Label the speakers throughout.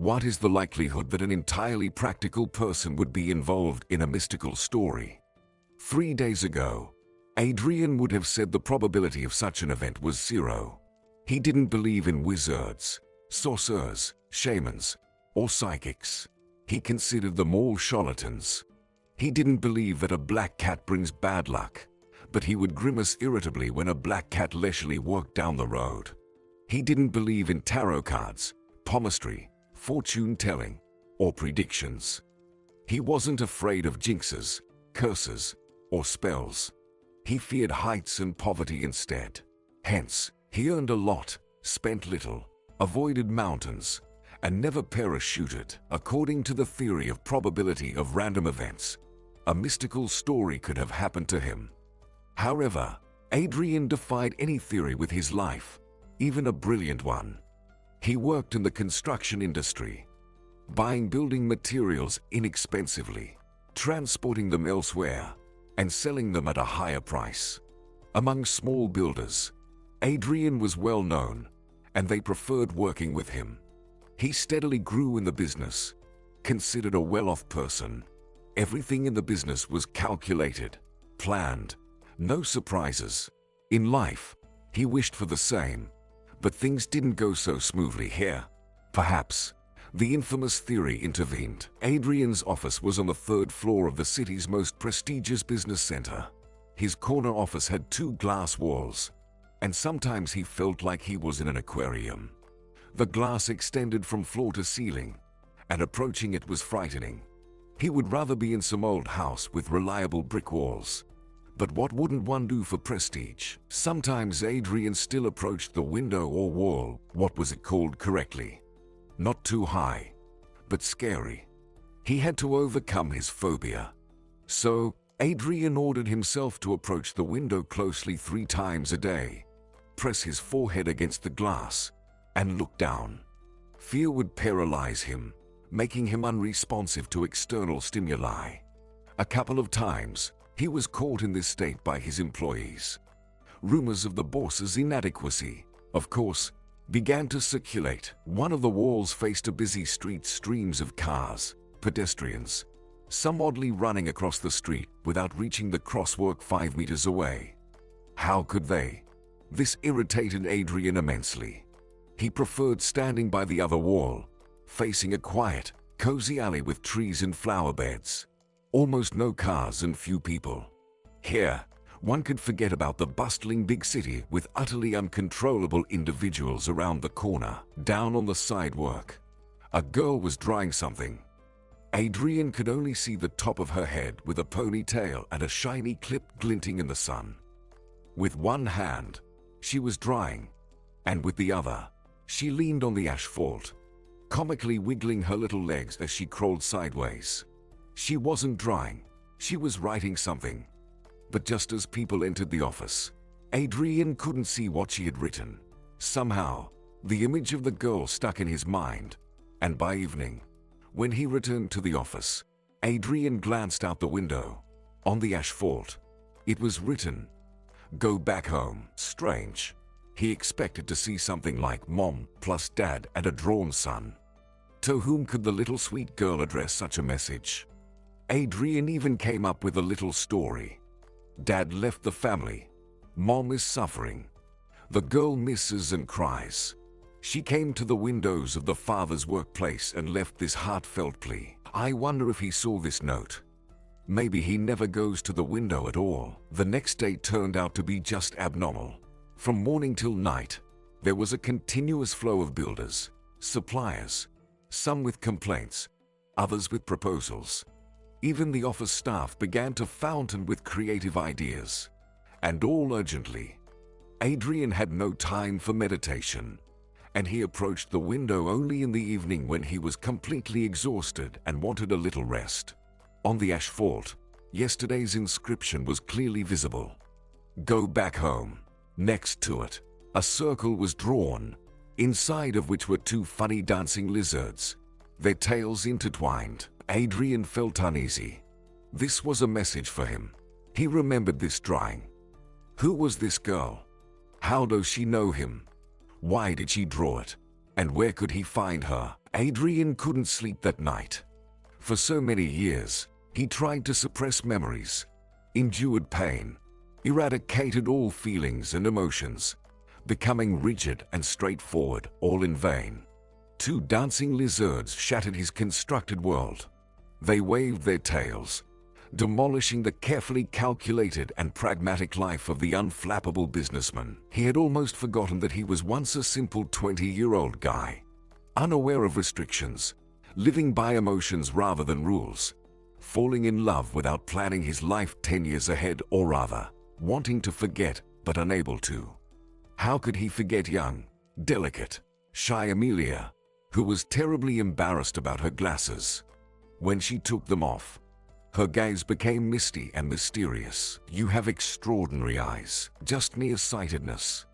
Speaker 1: What is the likelihood that an entirely practical person would be involved in a mystical story? 3 days ago, Adrian would have said the probability of such an event was 0. He didn't believe in wizards, sorcerers, shamans, or psychics. He considered them all charlatans. He didn't believe that a black cat brings bad luck, but he would grimace irritably when a black cat leisurely walked down the road. He didn't believe in tarot cards, palmistry, fortune-telling, or predictions. He wasn't afraid of jinxes, curses, or spells. He feared heights and poverty instead. Hence, he earned a lot, spent little, avoided mountains, and never parachuted. According to the theory of probability of random events, a mystical story could have happened to him. However, Adrian defied any theory with his life, even a brilliant one. He worked in the construction industry, buying building materials inexpensively, transporting them elsewhere, and selling them at a higher price. Among small builders, Adrian was well known, and they preferred working with him. He steadily grew in the business, considered a well-off person. Everything in the business was calculated, planned, no surprises. In life, he wished for the same, but things didn't go so smoothly here. Perhaps, the infamous theory intervened. Adrian's office was on the 3rd floor of the city's most prestigious business center. His corner office had 2 glass walls, and sometimes he felt like he was in an aquarium. The glass extended from floor to ceiling, and approaching it was frightening. He would rather be in some old house with reliable brick walls. But what wouldn't one do for prestige? Sometimes Adrian still approached the window or wall, what was it called correctly? Not too high, but scary. He had to overcome his phobia. So, Adrian ordered himself to approach the window closely 3 times a day, press his forehead against the glass, and look down. Fear would paralyze him, making him unresponsive to external stimuli. A couple of times, he was caught in this state by his employees. Rumors of the boss's inadequacy, of course, began to circulate. One of the walls faced a busy street, streams of cars, pedestrians, some oddly running across the street without reaching the crosswalk 5 meters away. How could they? This irritated Adrian immensely. He preferred standing by the other wall, facing a quiet, cozy alley with trees and flower beds. Almost no cars and few people. Here, one could forget about the bustling big city with utterly uncontrollable individuals around the corner. Down on the sidewalk, a girl was drying something. Adrian could only see the top of her head with a ponytail and a shiny clip glinting in the sun. With one hand, she was drying, and with the other, she leaned on the asphalt, comically wiggling her little legs as she crawled sideways. She wasn't drying, she was writing something. But just as people entered the office, Adrian couldn't see what she had written. Somehow, the image of the girl stuck in his mind, and by evening, when he returned to the office, Adrian glanced out the window. On the asphalt, it was written, "Go back home." Strange. He expected to see something like Mom plus Dad and a drawn son. To whom could the little sweet girl address such a message? Adrian even came up with a little story. Dad left the family. Mom is suffering. The girl misses and cries. She came to the windows of the father's workplace and left this heartfelt plea. I wonder if he saw this note. Maybe he never goes to the window at all. The next day turned out to be just abnormal. From morning till night, there was a continuous flow of builders, suppliers, some with complaints, others with proposals. Even the office staff began to fountain with creative ideas, and all urgently. Adrian had no time for meditation, and he approached the window only in the evening when he was completely exhausted and wanted a little rest. On the asphalt, yesterday's inscription was clearly visible. Go back home. Next to it, a circle was drawn, inside of which were 2 funny dancing lizards, their tails intertwined. Adrian felt uneasy. This was a message for him. He remembered this drawing. Who was this girl? How does she know him? Why did she draw it? And where could he find her? Adrian couldn't sleep that night. For so many years, he tried to suppress memories, endured pain, eradicated all feelings and emotions, becoming rigid and straightforward, all in vain. Two dancing lizards shattered his constructed world. They waved their tails, demolishing the carefully calculated and pragmatic life of the unflappable businessman. He had almost forgotten that he was once a simple 20-year-old guy, unaware of restrictions, living by emotions rather than rules, falling in love without planning his life 10 years ahead, or rather, wanting to forget but unable to. How could he forget young, delicate, shy Amelia, who was terribly embarrassed about her glasses? When she took them off, her gaze became misty and mysterious. "You have extraordinary eyes, just nearsightedness.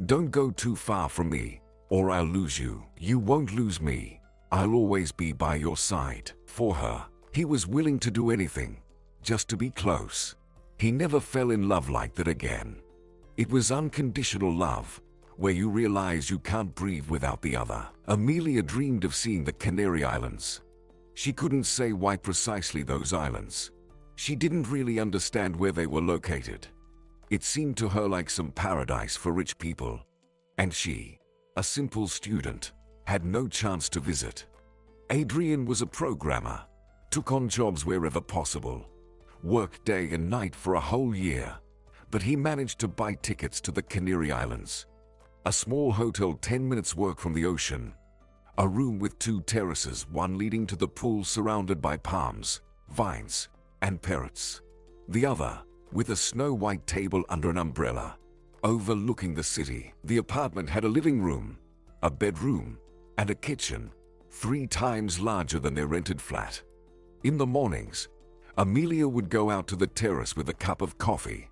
Speaker 1: Don't go too far from me, or I'll lose you." "You won't lose me. I'll always be by your side." For her, he was willing to do anything, just to be close. He never fell in love like that again. It was unconditional love, where you realize you can't breathe without the other. Amelia dreamed of seeing the Canary Islands. She couldn't say why precisely those islands. She didn't really understand where they were located. It seemed to her like some paradise for rich people, and she, a simple student, had no chance to visit. Adrian was a programmer, took on jobs wherever possible, worked day and night for a whole year, but he managed to buy tickets to the Canary Islands, a small hotel 10 minutes walk from the ocean, a room with 2 terraces, one leading to the pool surrounded by palms, vines, and parrots, the other with a snow-white table under an umbrella, overlooking the city. The apartment had a living room, a bedroom, and a kitchen, 3 times larger than their rented flat. In the mornings, Amelia would go out to the terrace with a cup of coffee,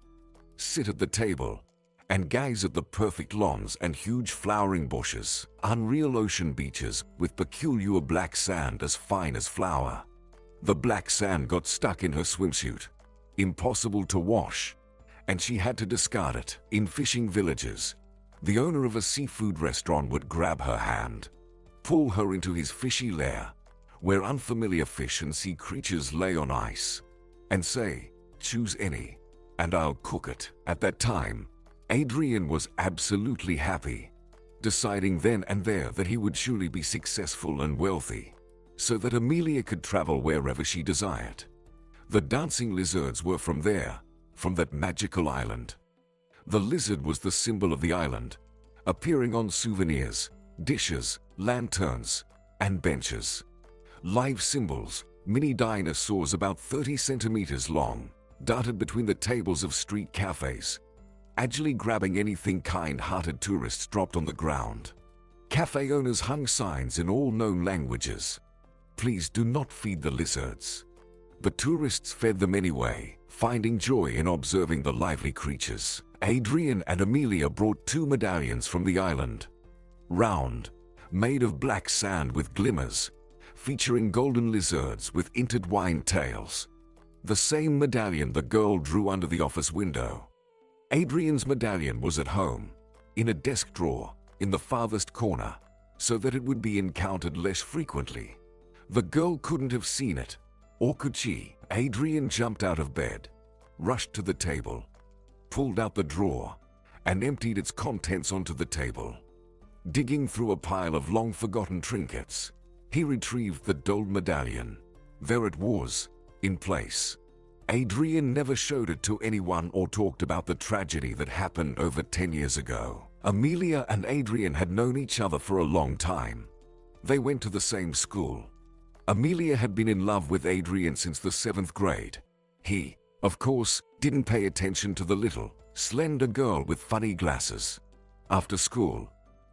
Speaker 1: sit at the table, and gaze at the perfect lawns and huge flowering bushes, unreal ocean beaches with peculiar black sand as fine as flour. The black sand got stuck in her swimsuit, impossible to wash, and she had to discard it. In fishing villages, the owner of a seafood restaurant would grab her hand, pull her into his fishy lair, where unfamiliar fish and sea creatures lay on ice, and say, "Choose any, and I'll cook it." At that time, Adrian was absolutely happy, deciding then and there that he would surely be successful and wealthy, so that Amelia could travel wherever she desired. The dancing lizards were from that magical island. The lizard was the symbol of the island, appearing on souvenirs, dishes, lanterns, and benches. Live symbols, mini dinosaurs about 30 centimeters long, darted between the tables of street cafes, agilely grabbing anything kind-hearted tourists dropped on the ground. Cafe owners hung signs in all known languages. "Please do not feed the lizards." But tourists fed them anyway, finding joy in observing the lively creatures. Adrian and Amelia brought 2 medallions from the island. Round, made of black sand with glimmers, featuring golden lizards with intertwined tails. The same medallion the girl drew under the office window. Adrian's medallion was at home, in a desk drawer, in the farthest corner, so that it would be encountered less frequently. The girl couldn't have seen it, or could she? Adrian jumped out of bed, rushed to the table, pulled out the drawer, and emptied its contents onto the table. Digging through a pile of long-forgotten trinkets, he retrieved the dulled medallion. There it was, in place. Adrian never showed it to anyone or talked about the tragedy that happened over 10 years ago. Amelia and Adrian had known each other for a long time. They went to the same school. Amelia had been in love with Adrian since the 7th grade. He, of course, didn't pay attention to the little, slender girl with funny glasses. After school,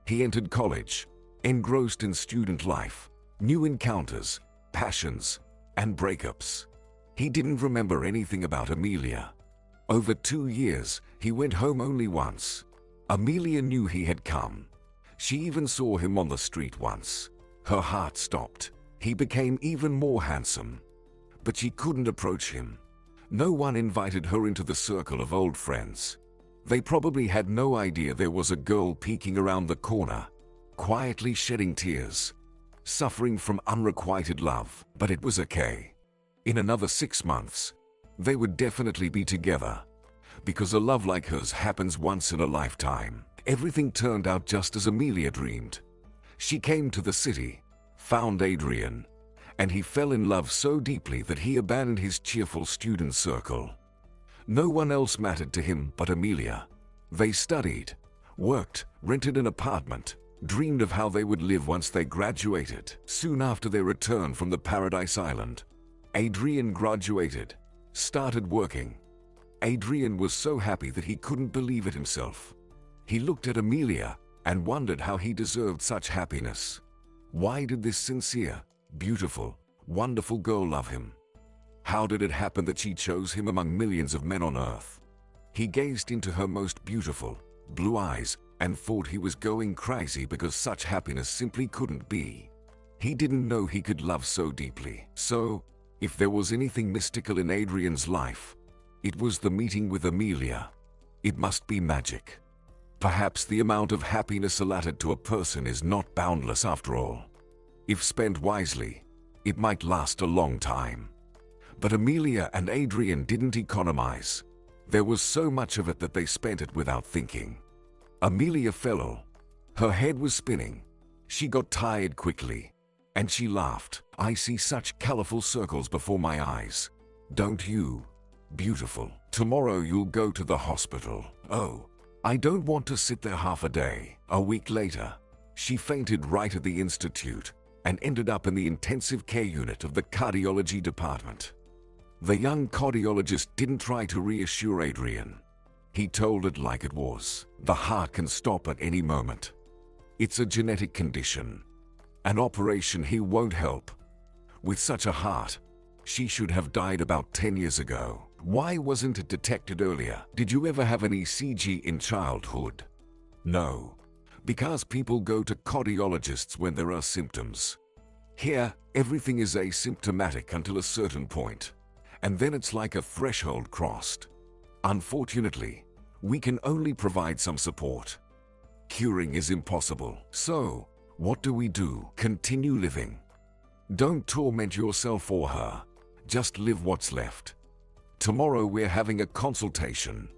Speaker 1: he entered college, engrossed in student life, new encounters, passions, and breakups. He didn't remember anything about Amelia. Over 2 years, he went home only once. Amelia knew he had come. She even saw him on the street once. Her heart stopped. He became even more handsome. But she couldn't approach him. No one invited her into the circle of old friends. They probably had no idea there was a girl peeking around the corner, quietly shedding tears, suffering from unrequited love. But it was okay. In another 6 months, they would definitely be together. Because a love like hers happens once in a lifetime. Everything turned out just as Amelia dreamed. She came to the city, found Adrian, and he fell in love so deeply that he abandoned his cheerful student circle. No one else mattered to him but Amelia. They studied, worked, rented an apartment, dreamed of how they would live once they graduated. Soon after their return from the Paradise Island, Adrian graduated, started working. Adrian was so happy that he couldn't believe it himself. He looked at Amelia and wondered how he deserved such happiness. Why did this sincere, beautiful, wonderful girl love him? How did it happen that she chose him among millions of men on earth? He gazed into her most beautiful, blue eyes and thought he was going crazy because such happiness simply couldn't be. He didn't know he could love so deeply. So, if there was anything mystical in Adrian's life, it was the meeting with Amelia. It must be magic. Perhaps the amount of happiness allotted to a person is not boundless after all. If spent wisely, it might last a long time. But Amelia and Adrian didn't economize. There was so much of it that they spent it without thinking. Amelia fell ill. Her head was spinning. She got tired quickly, and she laughed. I see such colorful circles before my eyes. Don't you? Beautiful. Tomorrow you'll go to the hospital. Oh, I don't want to sit there half a day. A week later, she fainted right at the institute and ended up in the intensive care unit of the cardiology department. The young cardiologist didn't try to reassure Adrian. He told it like it was. The heart can stop at any moment. It's a genetic condition. An operation here won't help. With such a heart, she should have died about 10 years ago. Why wasn't it detected earlier? Did you ever have an ECG in childhood? No. Because people go to cardiologists when there are symptoms. Here, everything is asymptomatic until a certain point, and then it's like a threshold crossed. Unfortunately, we can only provide some support. Curing is impossible. So, what do we do? Continue living. Don't torment yourself or her. Just live what's left. Tomorrow we're having a consultation.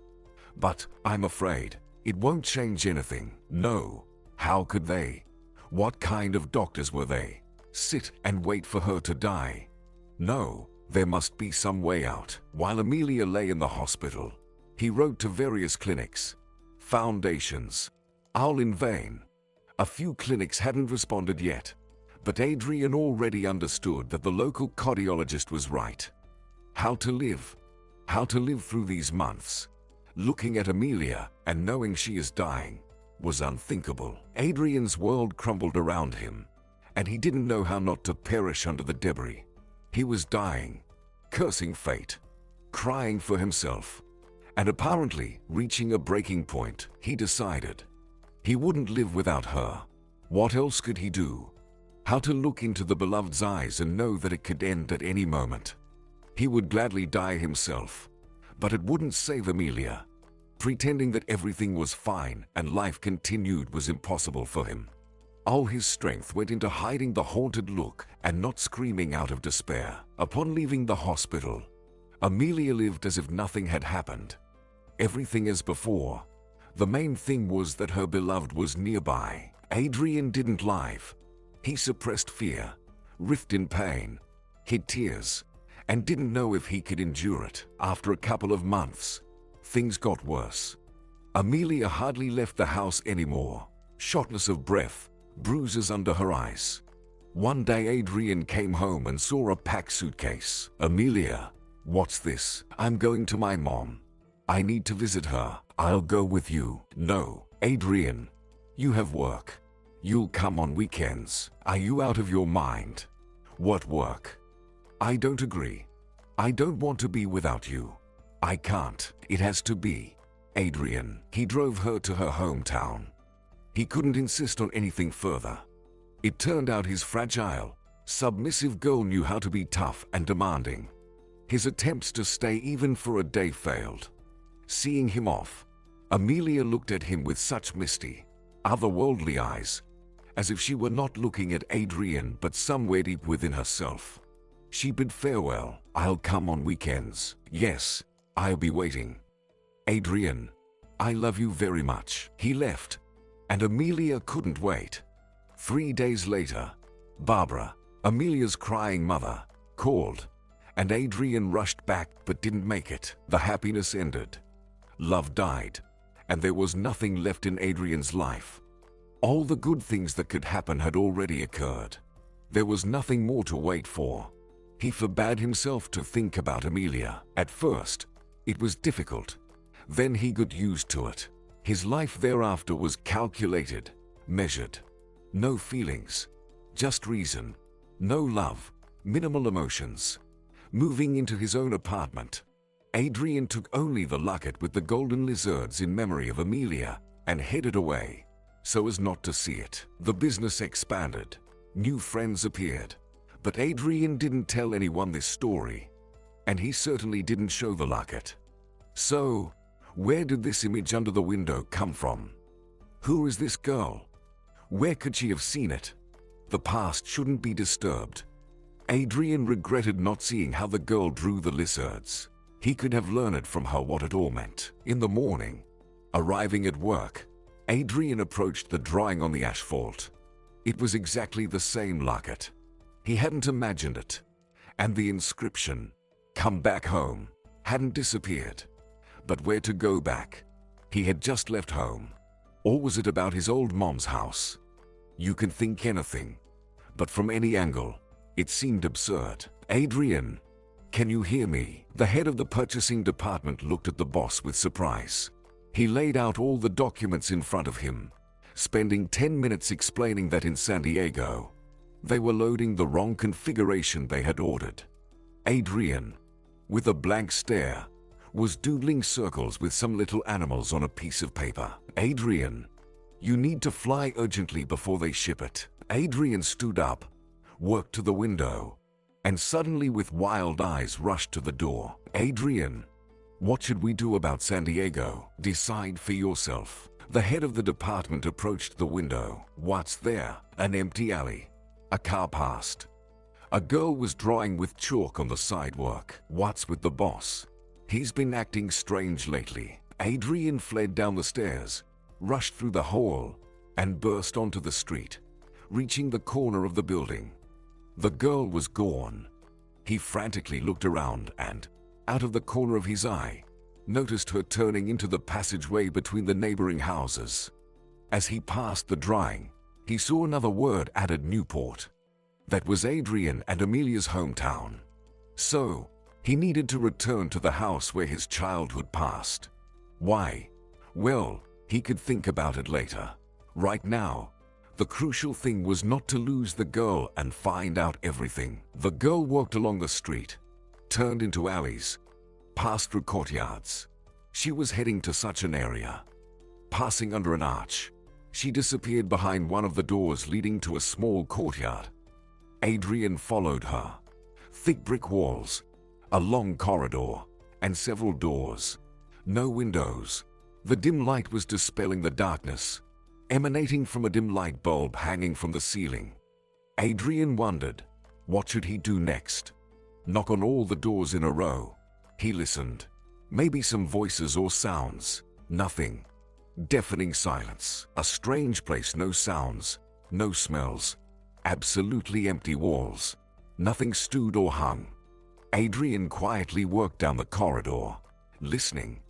Speaker 1: But I'm afraid it won't change anything. No. How could they? What kind of doctors were they? Sit and wait for her to die? No, there must be some way out. While Amelia lay in the hospital, he wrote to various clinics, foundations, all in vain. A few clinics hadn't responded yet, but Adrian already understood that the local cardiologist was right. How to live through these months, looking at Amelia and knowing she is dying, was unthinkable. Adrian's world crumbled around him, and he didn't know how not to perish under the debris. He was dying, cursing fate, crying for himself, and apparently reaching a breaking point. He decided he wouldn't live without her. What else could he do? How to look into the beloved's eyes and know that it could end at any moment. He would gladly die himself, but it wouldn't save Amelia. Pretending that everything was fine and life continued was impossible for him. All his strength went into hiding the haunted look and not screaming out of despair. Upon leaving the hospital, Amelia lived as if nothing had happened. Everything as before. The main thing was that her beloved was nearby. Adrian didn't lie. He suppressed fear, writhed in pain, hid tears, and didn't know if he could endure it. After a couple of months, things got worse. Amelia hardly left the house anymore, shortness of breath, bruises under her eyes. One day Adrian came home and saw a packed suitcase. Amelia, what's this? I'm going to my mom. I need to visit her. I'll go with you. No, Adrian, you have work. You'll come on weekends. Are you out of your mind? What work? I don't agree. I don't want to be without you. I can't. It has to be. Adrian. He drove her to her hometown. He couldn't insist on anything further. It turned out his fragile, submissive girl knew how to be tough and demanding. His attempts to stay even for a day failed. Seeing him off, Amelia looked at him with such misty, otherworldly eyes, as if she were not looking at Adrian but somewhere deep within herself. She bid farewell. "I'll come on weekends. Yes, I'll be waiting. Adrian, I love you very much." He left, and Amelia couldn't wait. 3 days later, Barbara, Amelia's crying mother, called, and Adrian rushed back but didn't make it. The happiness ended. Love died, and there was nothing left in Adrian's life. All the good things that could happen had already occurred. There was nothing more to wait for. He forbade himself to think about Amelia. At first, it was difficult. Then he got used to it. His life thereafter was calculated, measured. No feelings, just reason. No love, minimal emotions. Moving into his own apartment, Adrian took only the locket with the golden lizards in memory of Amelia and headed away, so as not to see it. The business expanded. New friends appeared. But Adrian didn't tell anyone this story, and he certainly didn't show the locket. So, where did this image under the window come from? Who is this girl? Where could she have seen it? The past shouldn't be disturbed. Adrian regretted not seeing how the girl drew the lizards. He could have learned from her what it all meant. In the morning, arriving at work, Adrian approached the drawing on the asphalt. It was exactly the same locket. He hadn't imagined it. And the inscription, "Come back home," hadn't disappeared. But where to go back? He had just left home. Or was it about his old mom's house? You can think anything, but from any angle, it seemed absurd. "Adrian, can you hear me?" The head of the purchasing department looked at the boss with surprise. He laid out all the documents in front of him, spending 10 minutes explaining that in San Diego, they were loading the wrong configuration they had ordered. Adrian, with a blank stare, was doodling circles with some little animals on a piece of paper. "Adrian, you need to fly urgently before they ship it." Adrian stood up, worked to the window, and suddenly with wild eyes rushed to the door. "Adrian, what should we do about San Diego?" "Decide for yourself." The head of the department approached the window. What's there? An empty alley. A car passed. A girl was drawing with chalk on the sidewalk. What's with the boss? He's been acting strange lately. Adrian fled down the stairs, rushed through the hall, and burst onto the street, reaching the corner of the building. The girl was gone. He frantically looked around and, out of the corner of his eye, noticed her turning into the passageway between the neighboring houses. As he passed the drawing, he saw another word added: Newport. That was Adrian and Amelia's hometown. So, he needed to return to the house where his childhood passed. Why? Well, he could think about it later. Right now, the crucial thing was not to lose the girl and find out everything. The girl walked along the street, turned into alleys, passed through courtyards. She was heading to such an area. Passing under an arch, she disappeared behind one of the doors leading to a small courtyard. Adrian followed her. Thick brick walls, a long corridor, and several doors. No windows. The dim light was dispelling the darkness, emanating from a dim light bulb hanging from the ceiling. Adrian wondered, what should he do next? Knock on all the doors in a row. He listened. Maybe some voices or sounds. Nothing. Deafening silence. A strange place, no sounds, no smells. Absolutely empty walls. Nothing stood or hung. Adrian quietly worked down the corridor, listening.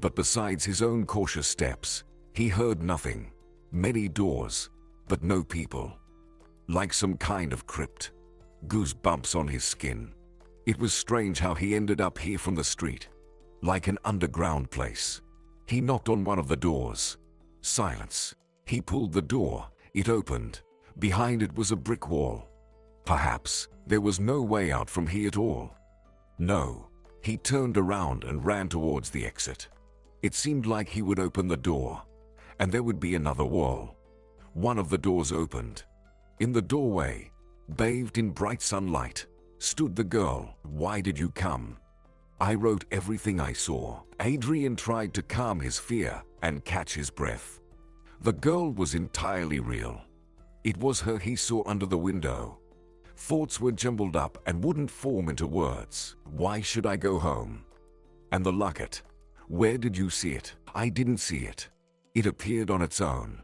Speaker 1: But besides his own cautious steps, he heard nothing. Many doors, but no people. Like some kind of crypt. Goosebumps on his skin. It was strange how he ended up here from the street. Like an underground place. He knocked on one of the doors. Silence. He pulled the door. It opened. Behind it was a brick wall. Perhaps there was no way out from here at all. No. He turned around and ran towards the exit. It seemed like he would open the door, and there would be another wall. One of the doors opened. In the doorway, bathed in bright sunlight, stood the girl. "Why did you come?" "I wrote everything I saw." Adrian tried to calm his fear and catch his breath. The girl was entirely real. It was her he saw under the window. Thoughts were jumbled up and wouldn't form into words. Why should I go home? And the locket. Where did you see it? I didn't see it. It appeared on its own.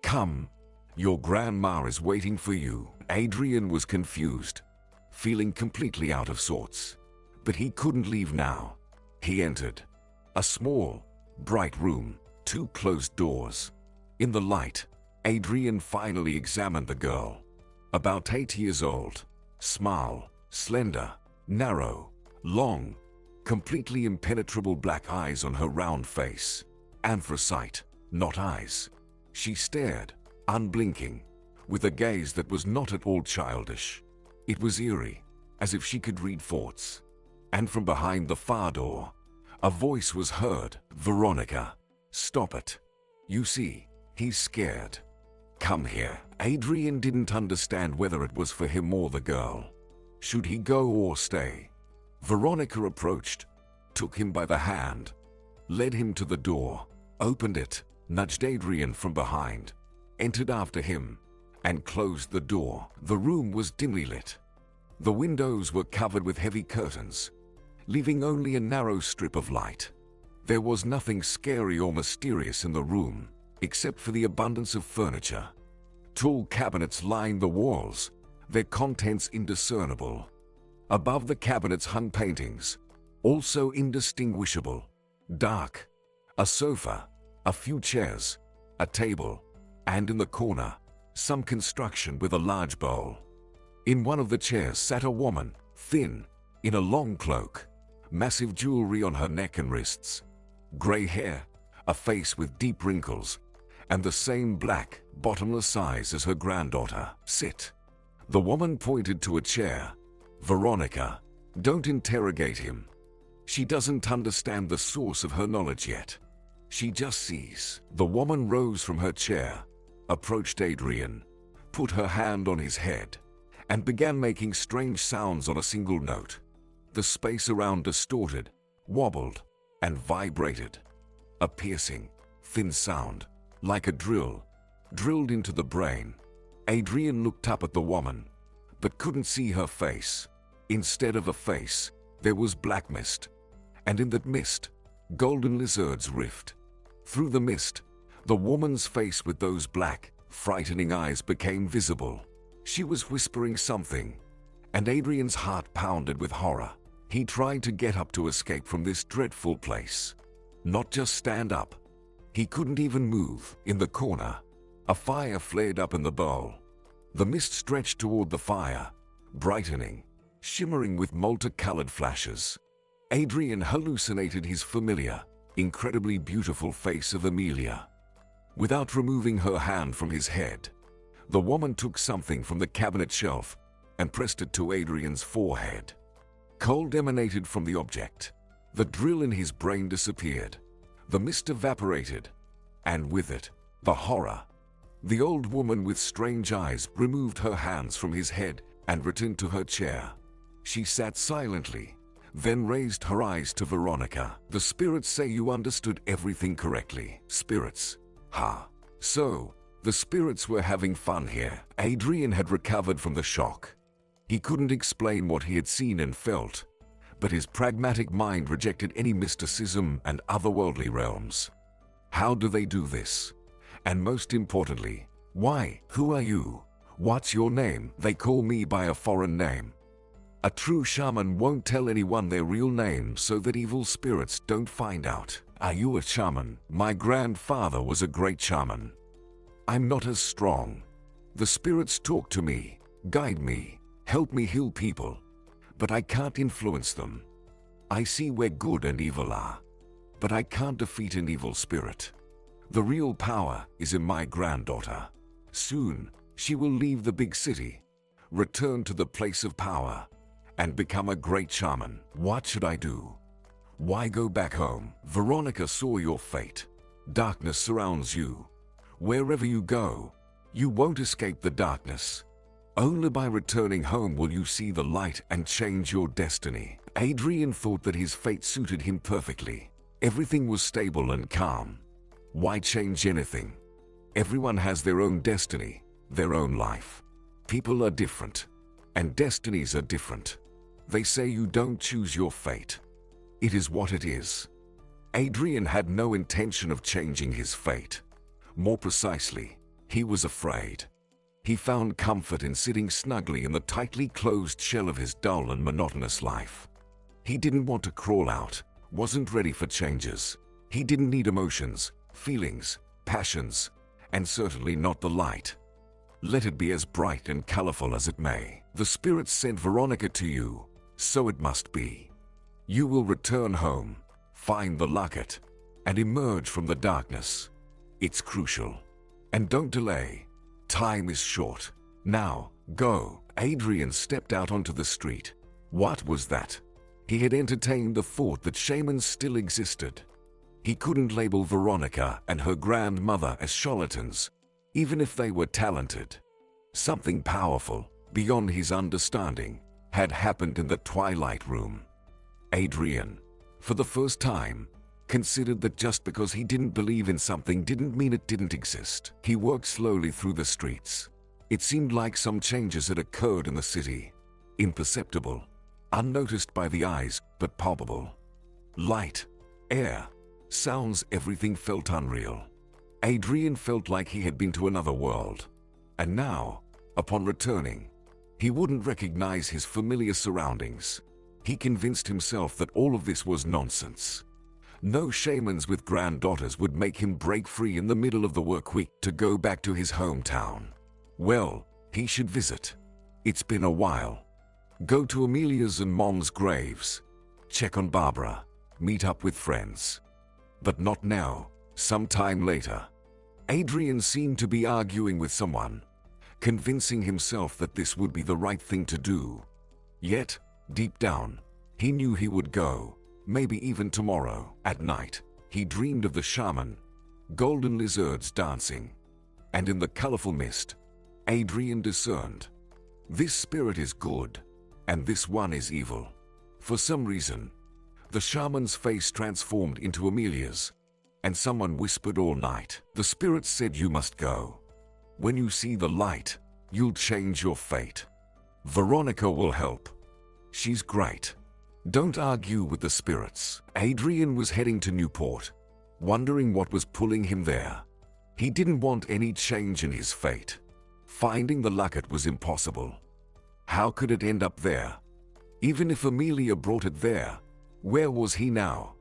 Speaker 1: Come. Your grandma is waiting for you. Adrian was confused, feeling completely out of sorts. But he couldn't leave now. He entered. A small, bright room, 2 closed doors. In the light, Adrian finally examined the girl. About 8 years old, small, slender, narrow, long, completely impenetrable black eyes on her round face. Anthracite, not eyes. She stared, unblinking, with a gaze that was not at all childish. It was eerie, as if she could read thoughts. And from behind the far door, a voice was heard. Veronica, stop it. You see, he's scared. Come here. Adrian didn't understand whether it was for him or the girl. Should he go or stay? Veronica approached, took him by the hand, led him to the door, opened it, nudged Adrian from behind, entered after him, and closed the door. The room was dimly lit. The windows were covered with heavy curtains, leaving only a narrow strip of light. There was nothing scary or mysterious in the room, except for the abundance of furniture. Tall cabinets lined the walls, their contents indiscernible. Above the cabinets hung paintings, also indistinguishable, dark. A sofa, a few chairs, a table, and in the corner, some construction with a large bowl. In one of the chairs sat a woman, thin, in a long cloak, massive jewelry on her neck and wrists, gray hair, a face with deep wrinkles, and the same black, bottomless eyes as her granddaughter. Sit. The woman pointed to a chair. Veronica, don't interrogate him. She doesn't understand the source of her knowledge yet. She just sees. The woman rose from her chair, approached Adrian, put her hand on his head, and began making strange sounds on a single note. The space around distorted, wobbled, and vibrated. A piercing, thin sound, like a drill, drilled into the brain. Adrian looked up at the woman, but couldn't see her face. Instead of a face, there was black mist, and in that mist, golden lizards riffed. Through the mist, the woman's face with those black, frightening eyes became visible. She was whispering something, and Adrian's heart pounded with horror. He tried to get up to escape from this dreadful place. Not just stand up. He couldn't even move. In the corner, a fire flared up in the bowl. The mist stretched toward the fire, brightening, shimmering with multicolored flashes. Adrian hallucinated his familiar, incredibly beautiful face of Amelia. Without removing her hand from his head, the woman took something from the cabinet shelf and pressed it to Adrian's forehead. Cold emanated from the object. The drill in his brain disappeared. The mist evaporated, and with it, the horror. The old woman with strange eyes removed her hands from his head and returned to her chair. She sat silently, then raised her eyes to Veronica. The spirits say you understood everything correctly. Spirits? Ha. So, the spirits were having fun here. Adrian had recovered from the shock. He couldn't explain what he had seen and felt, but his pragmatic mind rejected any mysticism and otherworldly realms. How do they do this? And most importantly, why? Who are you? What's your name? They call me by a foreign name. A true shaman won't tell anyone their real name so that evil spirits don't find out. Are you a shaman? My grandfather was a great shaman. I'm not as strong. The spirits talk to me, guide me, help me heal people, but I can't influence them. I see where good and evil are, but I can't defeat an evil spirit. The real power is in my granddaughter. Soon, she will leave the big city, return to the place of power, and become a great shaman. What should I do? Why go back home? Veronica saw your fate. Darkness surrounds you. Wherever you go, you won't escape the darkness. Only by returning home will you see the light and change your destiny. Adrian thought that his fate suited him perfectly. Everything was stable and calm. Why change anything? Everyone has their own destiny, their own life. People are different, and destinies are different. They say you don't choose your fate. It is what it is. Adrian had no intention of changing his fate. More precisely, he was afraid. He found comfort in sitting snugly in the tightly closed shell of his dull and monotonous life. He didn't want to crawl out, wasn't ready for changes. He didn't need emotions, feelings, passions, and certainly not the light. Let it be as bright and colorful as it may. The spirits sent Veronica to you, so it must be. You will return home, find the locket, and emerge from the darkness. It's crucial. And don't delay. Time is short. Now, go. Adrian stepped out onto the street. What was that? He had entertained the thought that shamans still existed. He couldn't label Veronica and her grandmother as charlatans, even if they were talented. Something powerful, beyond his understanding, had happened in the Twilight Room. Adrian, for the first time, considered that just because he didn't believe in something didn't mean it didn't exist. He walked slowly through the streets. It seemed like some changes had occurred in the city. Imperceptible, unnoticed by the eyes, but palpable. Light, air, sounds, everything felt unreal. Adrian felt like he had been to another world. And now, upon returning, he wouldn't recognize his familiar surroundings. He convinced himself that all of this was nonsense. No shamans with granddaughters would make him break free in the middle of the work week to go back to his hometown. Well, he should visit. It's been a while. Go to Amelia's and Mom's graves. Check on Barbara. Meet up with friends. But not now, sometime later. Adrian seemed to be arguing with someone, convincing himself that this would be the right thing to do. Yet, deep down, he knew he would go, maybe even tomorrow. At night, he dreamed of the shaman, golden lizards dancing, and in the colorful mist, Adrian discerned, this spirit is good, and this one is evil. For some reason, the shaman's face transformed into Amelia's, and someone whispered all night. The spirits said you must go. When you see the light, you'll change your fate. Veronica will help. She's great. Don't argue with the spirits. Adrian was heading to Newport, wondering what was pulling him there. He didn't want any change in his fate. Finding the locket was impossible. How could it end up there? Even if Amelia brought it there, where was he now?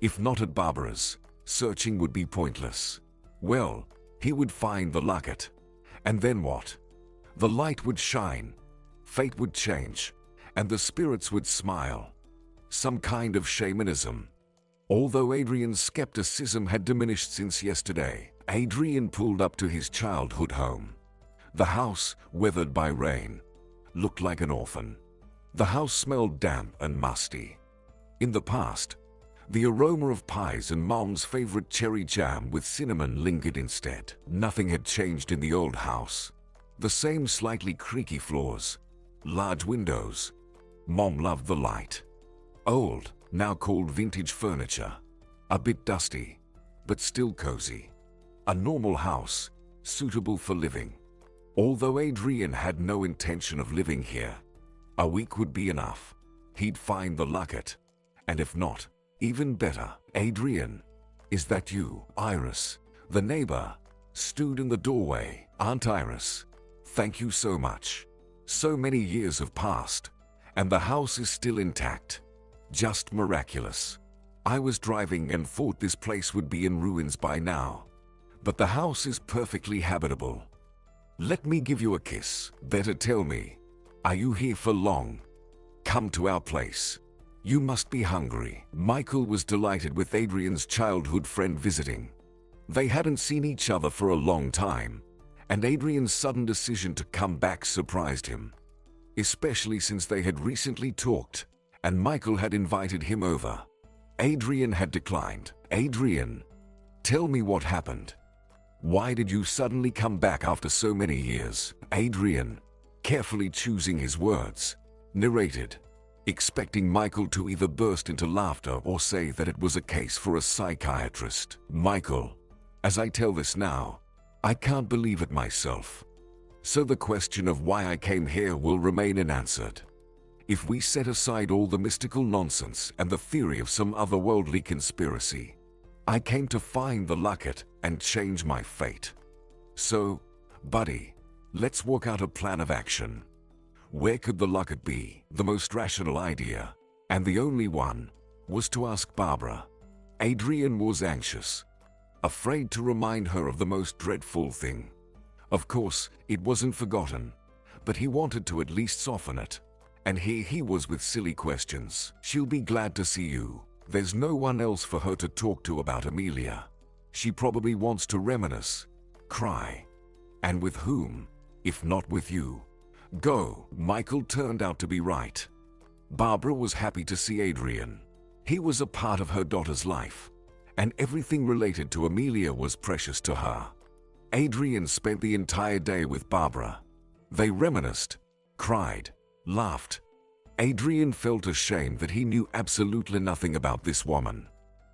Speaker 1: If not at Barbara's, searching would be pointless. Well, he would find the locket. And then what? The light would shine, fate would change, and the spirits would smile. Some kind of shamanism. Although Adrian's skepticism had diminished since yesterday, Adrian pulled up to his childhood home. The house, weathered by rain, looked like an orphan. The house smelled damp and musty. In the past, the aroma of pies and Mom's favorite cherry jam with cinnamon lingered instead. Nothing had changed in the old house. The same slightly creaky floors, large windows. Mom loved the light. Old, now called vintage furniture. A bit dusty, but still cozy. A normal house, suitable for living. Although Adrian had no intention of living here, a week would be enough. He'd find the locket, and if not, even better. Adrian, is that you? Iris, the neighbor, stood in the doorway. Aunt Iris, thank you so much. So many years have passed, and the house is still intact. Just miraculous. I was driving and thought this place would be in ruins by now, but the house is perfectly habitable. Let me give you a kiss. Better tell me, are you here for long? Come to our place. You must be hungry. Michael was delighted with Adrian's childhood friend visiting. They hadn't seen each other for a long time, and Adrian's sudden decision to come back surprised him, especially since they had recently talked, and Michael had invited him over. Adrian had declined. Adrian, tell me what happened. Why did you suddenly come back after so many years? Adrian, carefully choosing his words, narrated, expecting Michael to either burst into laughter or say that it was a case for a psychiatrist. Michael, as I tell this now, I can't believe it myself. So the question of why I came here will remain unanswered. If we set aside all the mystical nonsense and the theory of some otherworldly conspiracy, I came to find the locket and change my fate. So, buddy, let's work out a plan of action. Where could the locket be? The most rational idea, and the only one, was to ask Barbara. Adrian was anxious, afraid to remind her of the most dreadful thing. Of course, it wasn't forgotten, but he wanted to at least soften it. And here he was with silly questions. She'll be glad to see you. There's no one else for her to talk to about Amelia. She probably wants to reminisce, cry. And with whom, if not with you? Go. Michael turned out to be right. Barbara was happy to see Adrian. He was a part of her daughter's life, and everything related to Amelia was precious to her. Adrian spent the entire day with Barbara. They reminisced, cried, laughed. Adrian felt ashamed that he knew absolutely nothing about this woman.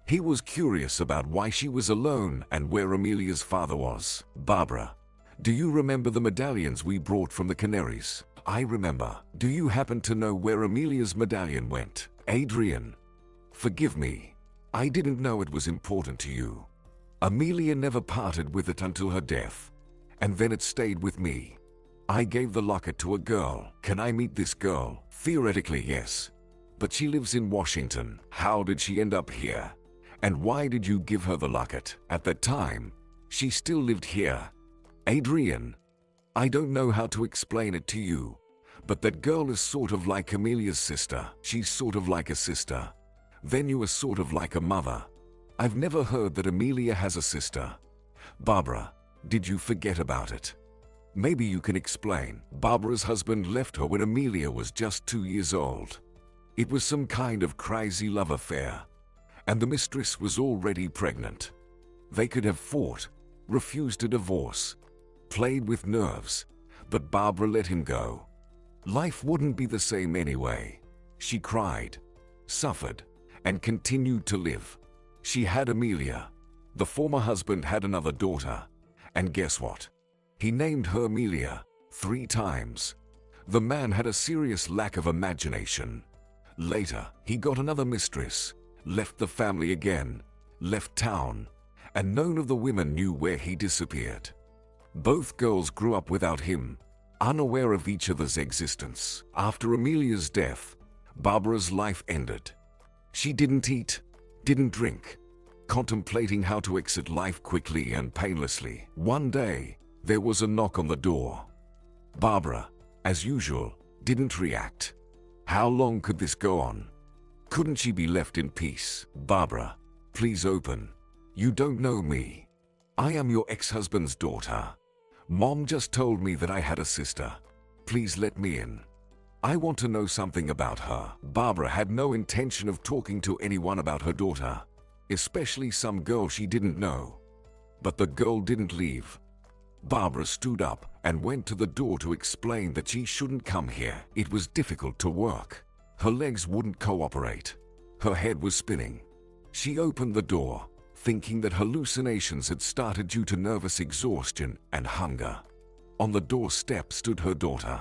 Speaker 1: He was curious about why she was alone and where Amelia's father was. Barbara, do you remember the medallions we brought from the Canaries? I remember. Do you happen to know where Amelia's medallion went? Adrian, forgive me. I didn't know it was important to you. Amelia never parted with it until her death, and then it stayed with me. I gave the locket to a girl. Can I meet this girl? Theoretically, yes. But she lives in Washington. How did she end up here? And why did you give her the locket? At that time, she still lived here. Adrian, I don't know how to explain it to you, but that girl is sort of like Amelia's sister. She's sort of like a sister. Then you are sort of like a mother. I've never heard that Amelia has a sister. Barbara, did you forget about it? Maybe you can explain. Barbara's husband left her when Amelia was just 2 years old. It was some kind of crazy love affair, and the mistress was already pregnant. They could have fought, refused a divorce, played with nerves, but Barbara let him go. Life wouldn't be the same anyway. She cried, suffered, and continued to live. She had Amelia. The former husband had another daughter, and guess what? He named her Amelia 3 times. The man had a serious lack of imagination. Later, he got another mistress, left the family again, left town, and none of the women knew where he disappeared. Both girls grew up without him, unaware of each other's existence. After Amelia's death, Barbara's life ended. She didn't eat, didn't drink, contemplating how to exit life quickly and painlessly. One day, there was a knock on the door. Barbara, as usual, didn't react. How long could this go on? Couldn't she be left in peace? Barbara, please open. You don't know me. I am your ex-husband's daughter. Mom just told me that I had a sister. Please let me in. I want to know something about her. Barbara had no intention of talking to anyone about her daughter, especially some girl she didn't know. But the girl didn't leave. Barbara stood up and went to the door to explain that she shouldn't come here. It was difficult to work. Her legs wouldn't cooperate. Her head was spinning. She opened the door, thinking that hallucinations had started due to nervous exhaustion and hunger. On the doorstep stood her daughter.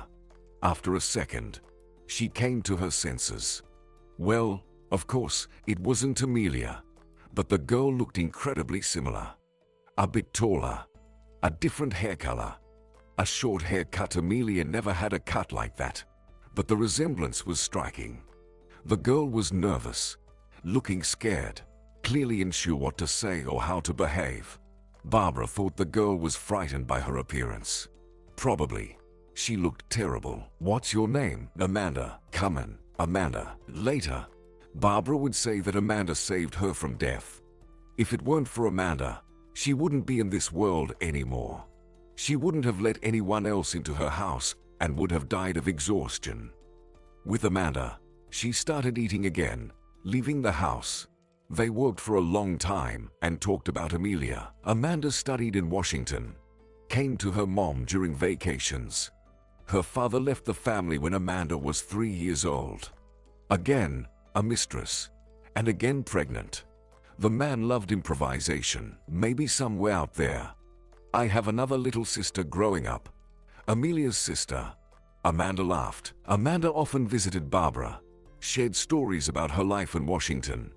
Speaker 1: After a second, she came to her senses. Well, of course, it wasn't Amelia, but the girl looked incredibly similar. A bit taller, a different hair color, a short haircut. Amelia never had a cut like that, but the resemblance was striking. The girl was nervous, looking scared, clearly unsure what to say or how to behave. Barbara thought the girl was frightened by her appearance. Probably. She looked terrible. What's your name? Amanda. Come in, Amanda. Later, Barbara would say that Amanda saved her from death. If it weren't for Amanda, she wouldn't be in this world anymore. She wouldn't have let anyone else into her house and would have died of exhaustion. With Amanda, she started eating again, leaving the house. They worked for a long time and talked about Amelia. Amanda studied in Washington, came to her mom during vacations. Her father left the family when Amanda was 3 years old. Again, a mistress, and again pregnant. The man loved improvisation. Maybe somewhere out there, I have another little sister growing up. Amelia's sister, Amanda, laughed. Amanda often visited Barbara, shared stories about her life in Washington,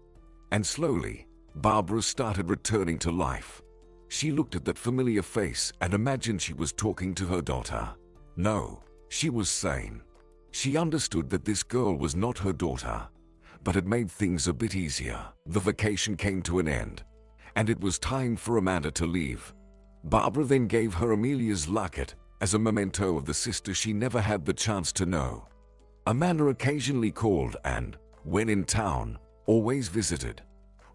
Speaker 1: and slowly, Barbara started returning to life. She looked at that familiar face and imagined she was talking to her daughter. No, she was sane. She understood that this girl was not her daughter, but it made things a bit easier. The vacation came to an end, and it was time for Amanda to leave. Barbara then gave her Amelia's locket as a memento of the sister she never had the chance to know. Amanda occasionally called and, when in town, always visited,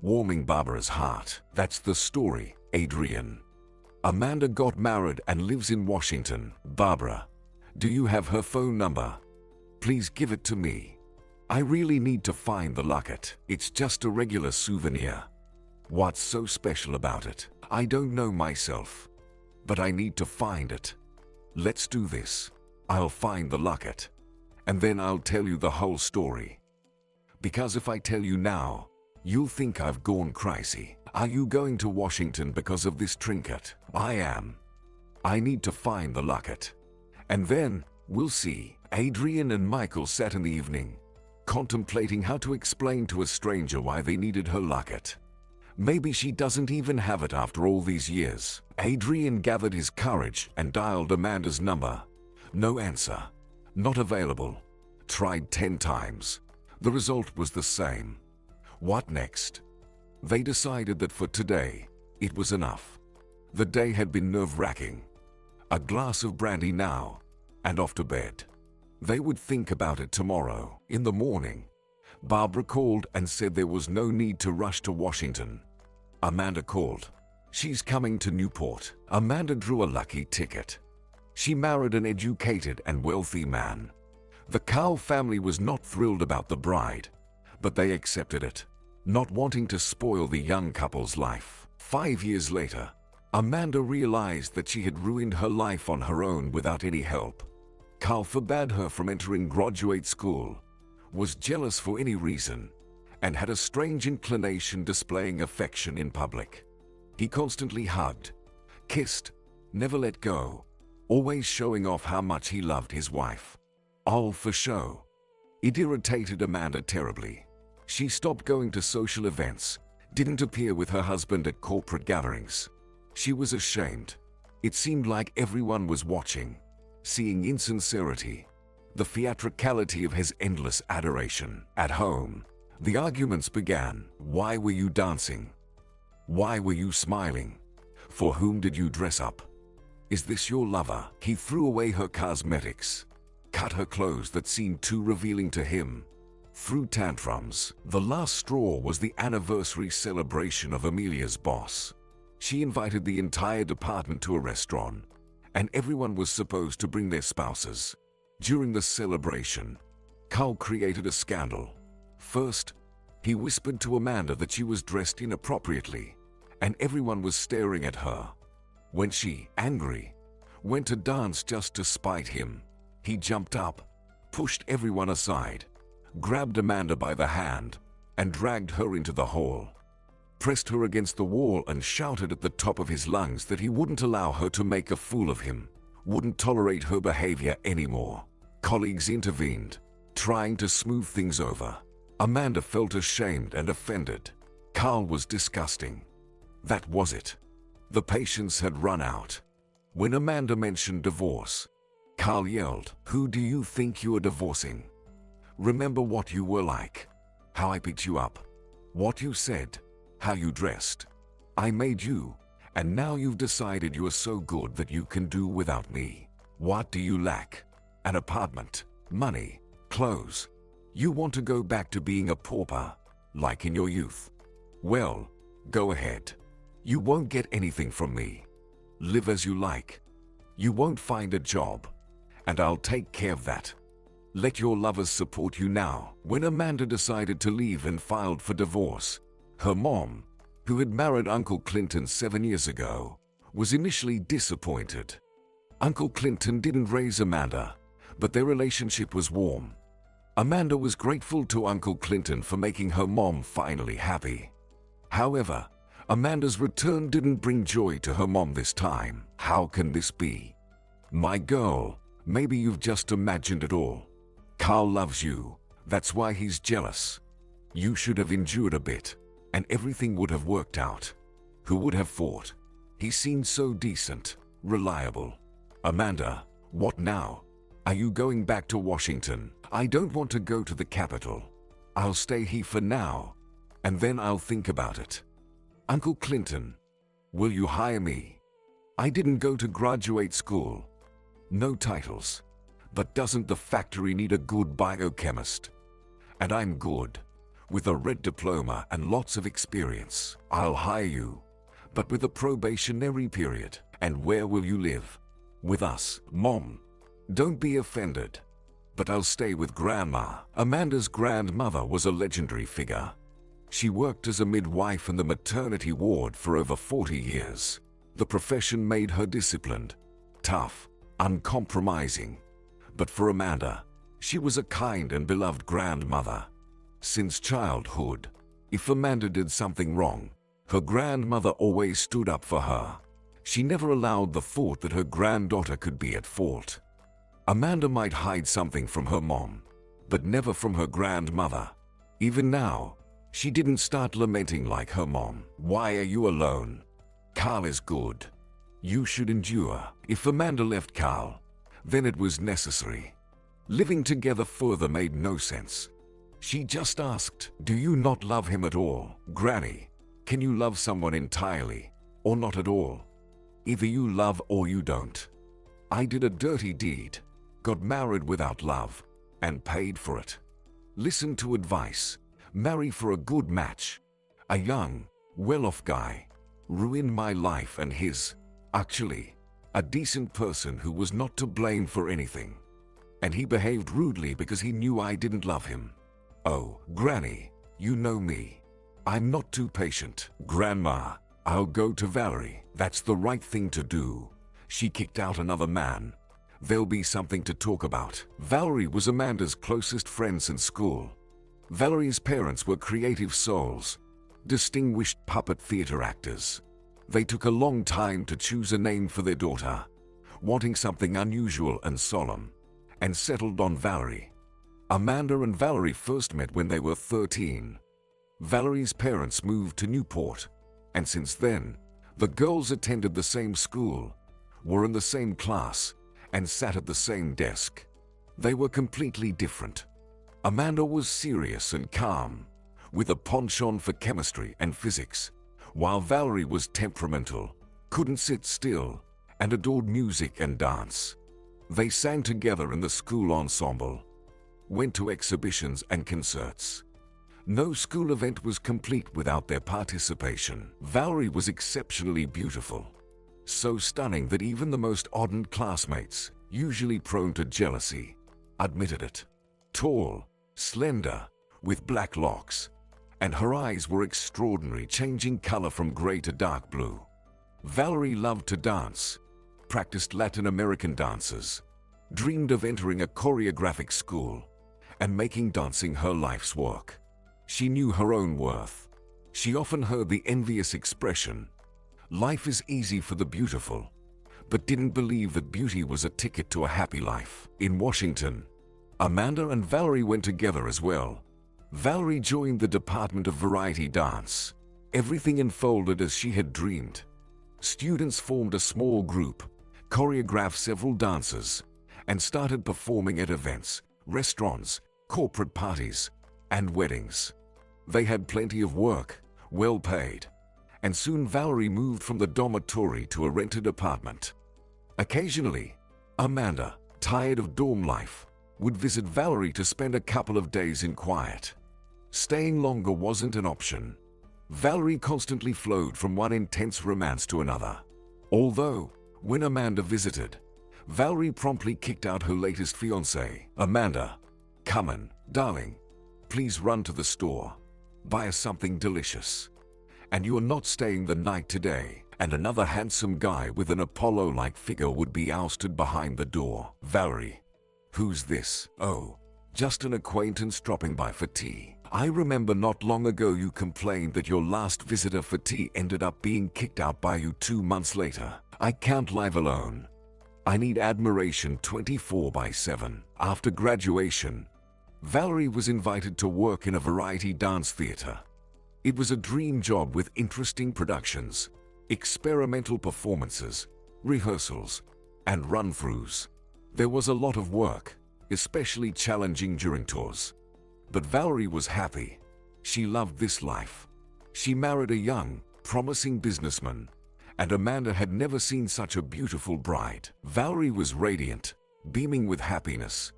Speaker 1: warming Barbara's heart. That's the story, Adrian. Amanda got married and lives in Washington. Barbara, do you have her phone number? Please give it to me. I really need to find the locket. It's just a regular souvenir. What's so special about it? I don't know myself, but I need to find it. Let's do this. I'll find the locket, and then I'll tell you the whole story. Because if I tell you now, you'll think I've gone crazy. Are you going to Washington because of this trinket? I am. I need to find the locket, and then we'll see. Adrian and Michael sat in the evening, contemplating how to explain to a stranger why they needed her locket. Maybe she doesn't even have it after all these years. Adrian gathered his courage and dialed Amanda's number. No answer. Not available. Tried 10 times. The result was the same. What next? They decided that for today, it was enough. The day had been nerve-wracking. A glass of brandy now, and off to bed. They would think about it tomorrow. In the morning, Barbara called and said there was no need to rush to Washington. Amanda called. She's coming to Newport. Amanda drew a lucky ticket. She married an educated and wealthy man. The Cowell family was not thrilled about the bride, but they accepted it, not wanting to spoil the young couple's life. 5 years later, Amanda realized that she had ruined her life on her own without any help. Cowell forbade her from entering graduate school, was jealous for any reason, and had a strange inclination displaying affection in public. He constantly hugged, kissed, never let go, always showing off how much he loved his wife. All for show. It irritated Amanda terribly. She stopped going to social events, didn't appear with her husband at corporate gatherings. She was ashamed. It seemed like everyone was watching, seeing insincerity, the theatricality of his endless adoration. At home, the arguments began. Why were you dancing? Why were you smiling? For whom did you dress up? Is this your lover? He threw away her cosmetics, cut her clothes that seemed too revealing to him, threw tantrums. The last straw was the anniversary celebration of Amelia's boss. She invited the entire department to a restaurant, and everyone was supposed to bring their spouses. During the celebration, Cowell created a scandal. First, he whispered to Amanda that she was dressed inappropriately, and everyone was staring at her. When she, angry, went to dance just to spite him, he jumped up, pushed everyone aside, grabbed Amanda by the hand, and dragged her into the hall, pressed her against the wall and shouted at the top of his lungs that he wouldn't allow her to make a fool of him, wouldn't tolerate her behavior anymore. Colleagues intervened, trying to smooth things over. Amanda felt ashamed and offended. Cowell was disgusting. That was it. The patience had run out. When Amanda mentioned divorce, Cowell yelled, "Who do you think you are divorcing? Remember what you were like, how I picked you up, what you said, how you dressed. I made you, and now you've decided you are so good that you can do without me. What do you lack? An apartment, money, clothes. You want to go back to being a pauper, like in your youth? Well, go ahead. You won't get anything from me. Live as you like. You won't find a job, and I'll take care of that. Let your lovers support you now." When Amanda decided to leave and filed for divorce, her mom, who had married Uncle Clinton 7 years ago, was initially disappointed. Uncle Clinton didn't raise Amanda, but their relationship was warm. Amanda was grateful to Uncle Clinton for making her mom finally happy. However, Amanda's return didn't bring joy to her mom this time. How can this be? My girl, maybe you've just imagined it all. Carl loves you. That's why he's jealous. You should have endured a bit, and everything would have worked out. Who would have thought? He seemed so decent, reliable. Amanda, what now? Are you going back to Washington? I don't want to go to the capital. I'll stay here for now, and then I'll think about it. Uncle Clinton, will you hire me? I didn't go to graduate school. No titles. But doesn't the factory need a good biochemist? And I'm good. With a red diploma and lots of experience. I'll hire you, but with a probationary period. And where will you live? With us, Mom. Don't be offended, but I'll stay with Grandma. Amanda's grandmother was a legendary figure. She worked as a midwife in the maternity ward for over 40 years. The profession made her disciplined, tough, uncompromising. But for Amanda, she was a kind and beloved grandmother. Since childhood, if Amanda did something wrong, her grandmother always stood up for her. She never allowed the thought that her granddaughter could be at fault. Amanda might hide something from her mom, but never from her grandmother. Even now, she didn't start lamenting like her mom. Why are you alone? Carl is good. You should endure. If Amanda left Carl, then it was necessary. Living together further made no sense. She just asked, do you not love him at all? Granny, can you love someone entirely, or not at all? Either you love or you don't. I did a dirty deed, got married without love, and paid for it. Listen to advice. Marry for a good match. A young, well-off guy. Ruined my life and his. Actually, a decent person who was not to blame for anything. And he behaved rudely because he knew I didn't love him. Oh, Granny, you know me. I'm not too patient. Grandma, I'll go to Valerie. That's the right thing to do. She kicked out another man. There'll be something to talk about. Valerie was Amanda's closest friends in school. Valerie's parents were creative souls, distinguished puppet theater actors. They took a long time to choose a name for their daughter, wanting something unusual and solemn, and settled on Valerie. Amanda and Valerie first met when they were 13. Valerie's parents moved to Newport, and since then, the girls attended the same school, were in the same class, and sat at the same desk. They were completely different. Amanda was serious and calm, with a penchant for chemistry and physics, while Valerie was temperamental, couldn't sit still, and adored music and dance. They sang together in the school ensemble, went to exhibitions and concerts. No school event was complete without their participation. Valerie was exceptionally beautiful, so stunning that even the most ardent classmates, usually prone to jealousy, admitted it. Tall, slender, with black locks, and her eyes were extraordinary, changing color from gray to dark blue. Valerie loved to dance, practiced Latin American dances, dreamed of entering a choreographic school, and making dancing her life's work. She knew her own worth. She often heard the envious expression, "Life is easy for the beautiful," but didn't believe that beauty was a ticket to a happy life. In Washington, Amanda and Valerie went together as well. Valerie joined the Department of Variety Dance. Everything unfolded as she had dreamed. Students formed a small group, choreographed several dances, and started performing at events, restaurants, corporate parties, and weddings. They had plenty of work, well paid, and soon Valerie moved from the dormitory to a rented apartment. Occasionally, Amanda, tired of dorm life, would visit Valerie to spend a couple of days in quiet. Staying longer wasn't an option. Valerie constantly flowed from one intense romance to another. Although, when Amanda visited, Valerie promptly kicked out her latest fiancé. "Amanda, come in, darling. Please run to the store. Buy us something delicious. And you are not staying the night today." And another handsome guy with an Apollo-like figure would be ousted behind the door. "Valerie, who's this?" "Oh, just an acquaintance dropping by for tea. I remember not long ago you complained that your last visitor for tea ended up being kicked out by you 2 months later. I can't live alone. I need admiration 24/7. After graduation, Valerie was invited to work in a variety dance theater. It was a dream job with interesting productions, experimental performances, rehearsals, and run-throughs. There was a lot of work, especially challenging during tours. But Valerie was happy. She loved this life. She married a young, promising businessman, and Amanda had never seen such a beautiful bride. Valerie was radiant, beaming with happiness,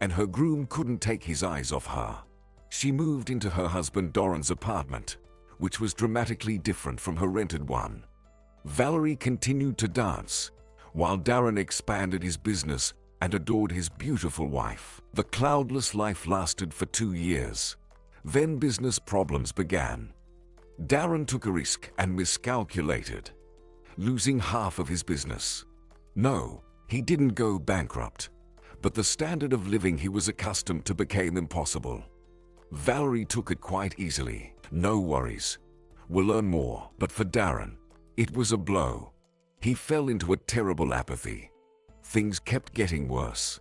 Speaker 1: and her groom couldn't take his eyes off her. She moved into her husband Doran's apartment, which was dramatically different from her rented one. Valerie continued to dance, while Darren expanded his business and adored his beautiful wife. The cloudless life lasted for 2 years. Then business problems began. Darren took a risk and miscalculated, losing half of his business. No, he didn't go bankrupt, but the standard of living he was accustomed to became impossible. Valerie took it quite easily. No worries. We'll earn more. But for Darren, it was a blow. He fell into a terrible apathy. Things kept getting worse.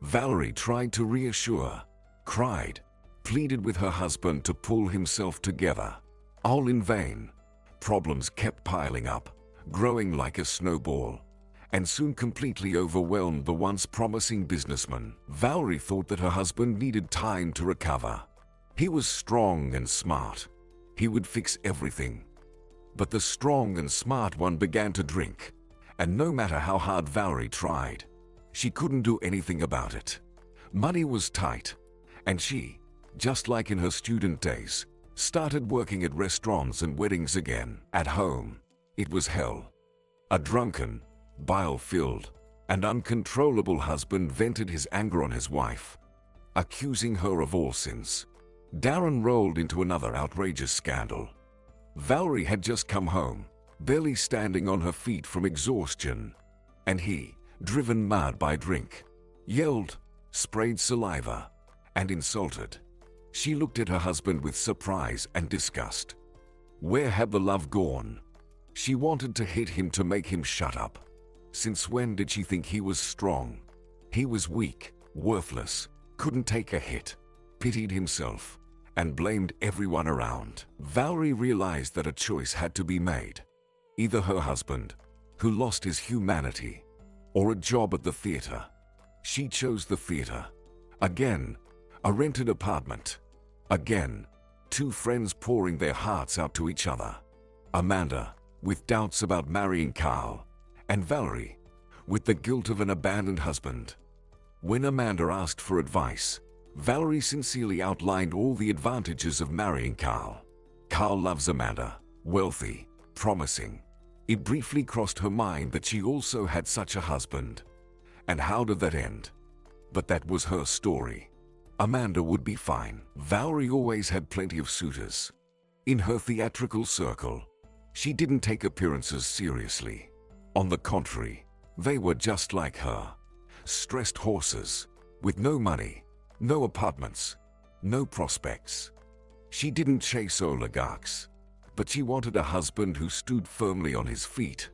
Speaker 1: Valerie tried to reassure, cried, pleaded with her husband to pull himself together. All in vain. Problems kept piling up, growing like a snowball, and soon completely overwhelmed the once promising businessman. Valerie thought that her husband needed time to recover. He was strong and smart. He would fix everything. But the strong and smart one began to drink, and no matter how hard Valerie tried, she couldn't do anything about it. Money was tight, and she, just like in her student days, started working at restaurants and weddings again. At home, it was hell. A drunken, bile-filled, and uncontrollable husband vented his anger on his wife, accusing her of all sins. Darren rolled into another outrageous scandal. Valerie had just come home, barely standing on her feet from exhaustion, and he, driven mad by drink, yelled, sprayed saliva, and insulted. She looked at her husband with surprise and disgust. Where had the love gone? She wanted to hit him to make him shut up. Since when did she think he was strong? He was weak, worthless, couldn't take a hit, pitied himself, and blamed everyone around. Valerie realized that a choice had to be made. Either her husband, who lost his humanity, or a job at the theater. She chose the theater. Again, a rented apartment. Again, 2 friends pouring their hearts out to each other. Amanda, with doubts about marrying Carl, and Valerie, with the guilt of an abandoned husband. When Amanda asked for advice, Valerie sincerely outlined all the advantages of marrying Carl. Carl loves Amanda, wealthy, promising. It briefly crossed her mind that she also had such a husband. And how did that end? But that was her story. Amanda would be fine. Valerie always had plenty of suitors. In her theatrical circle, she didn't take appearances seriously. On the contrary, they were just like her. Stressed horses, with no money, no apartments, no prospects. She didn't chase oligarchs, but she wanted a husband who stood firmly on his feet,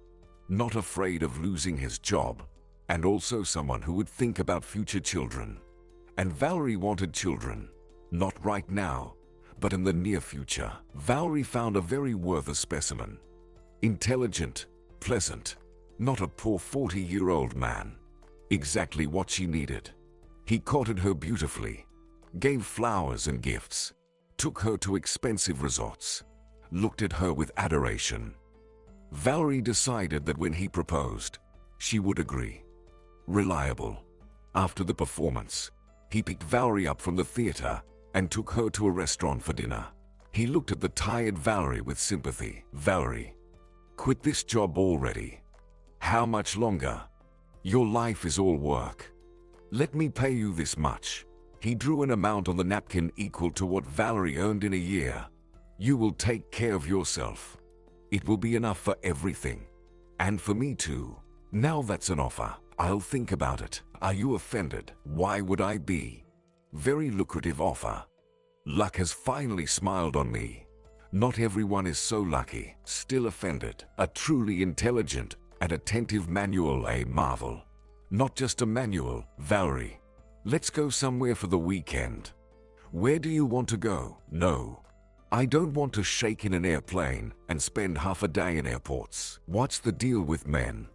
Speaker 1: not afraid of losing his job, and also someone who would think about future children. And Valerie wanted children, not right now, but in the near future. Valerie found a very worthy specimen. Intelligent, pleasant, not a poor 40-year-old man. Exactly what she needed. He courted her beautifully, gave flowers and gifts, took her to expensive resorts, looked at her with adoration. Valerie decided that when he proposed, she would agree. Reliable. After the performance, he picked Valerie up from the theater and took her to a restaurant for dinner. He looked at the tired Valerie with sympathy. Valerie, quit this job already. How much longer? Your life is all work. Let me pay you this much. He drew an amount on the napkin equal to what Valerie earned in a year. You will take care of yourself. It will be enough for everything. And for me too. Now that's an offer. I'll think about it. Are you offended? Why would I be? Very lucrative offer. Luck has finally smiled on me. Not everyone is so lucky. Still offended. A truly intelligent and attentive manual, a marvel. Not just a manual. Valerie, let's go somewhere for the weekend. Where do you want to go? No. I don't want to shake in an airplane and spend half a day in airports. What's the deal with men?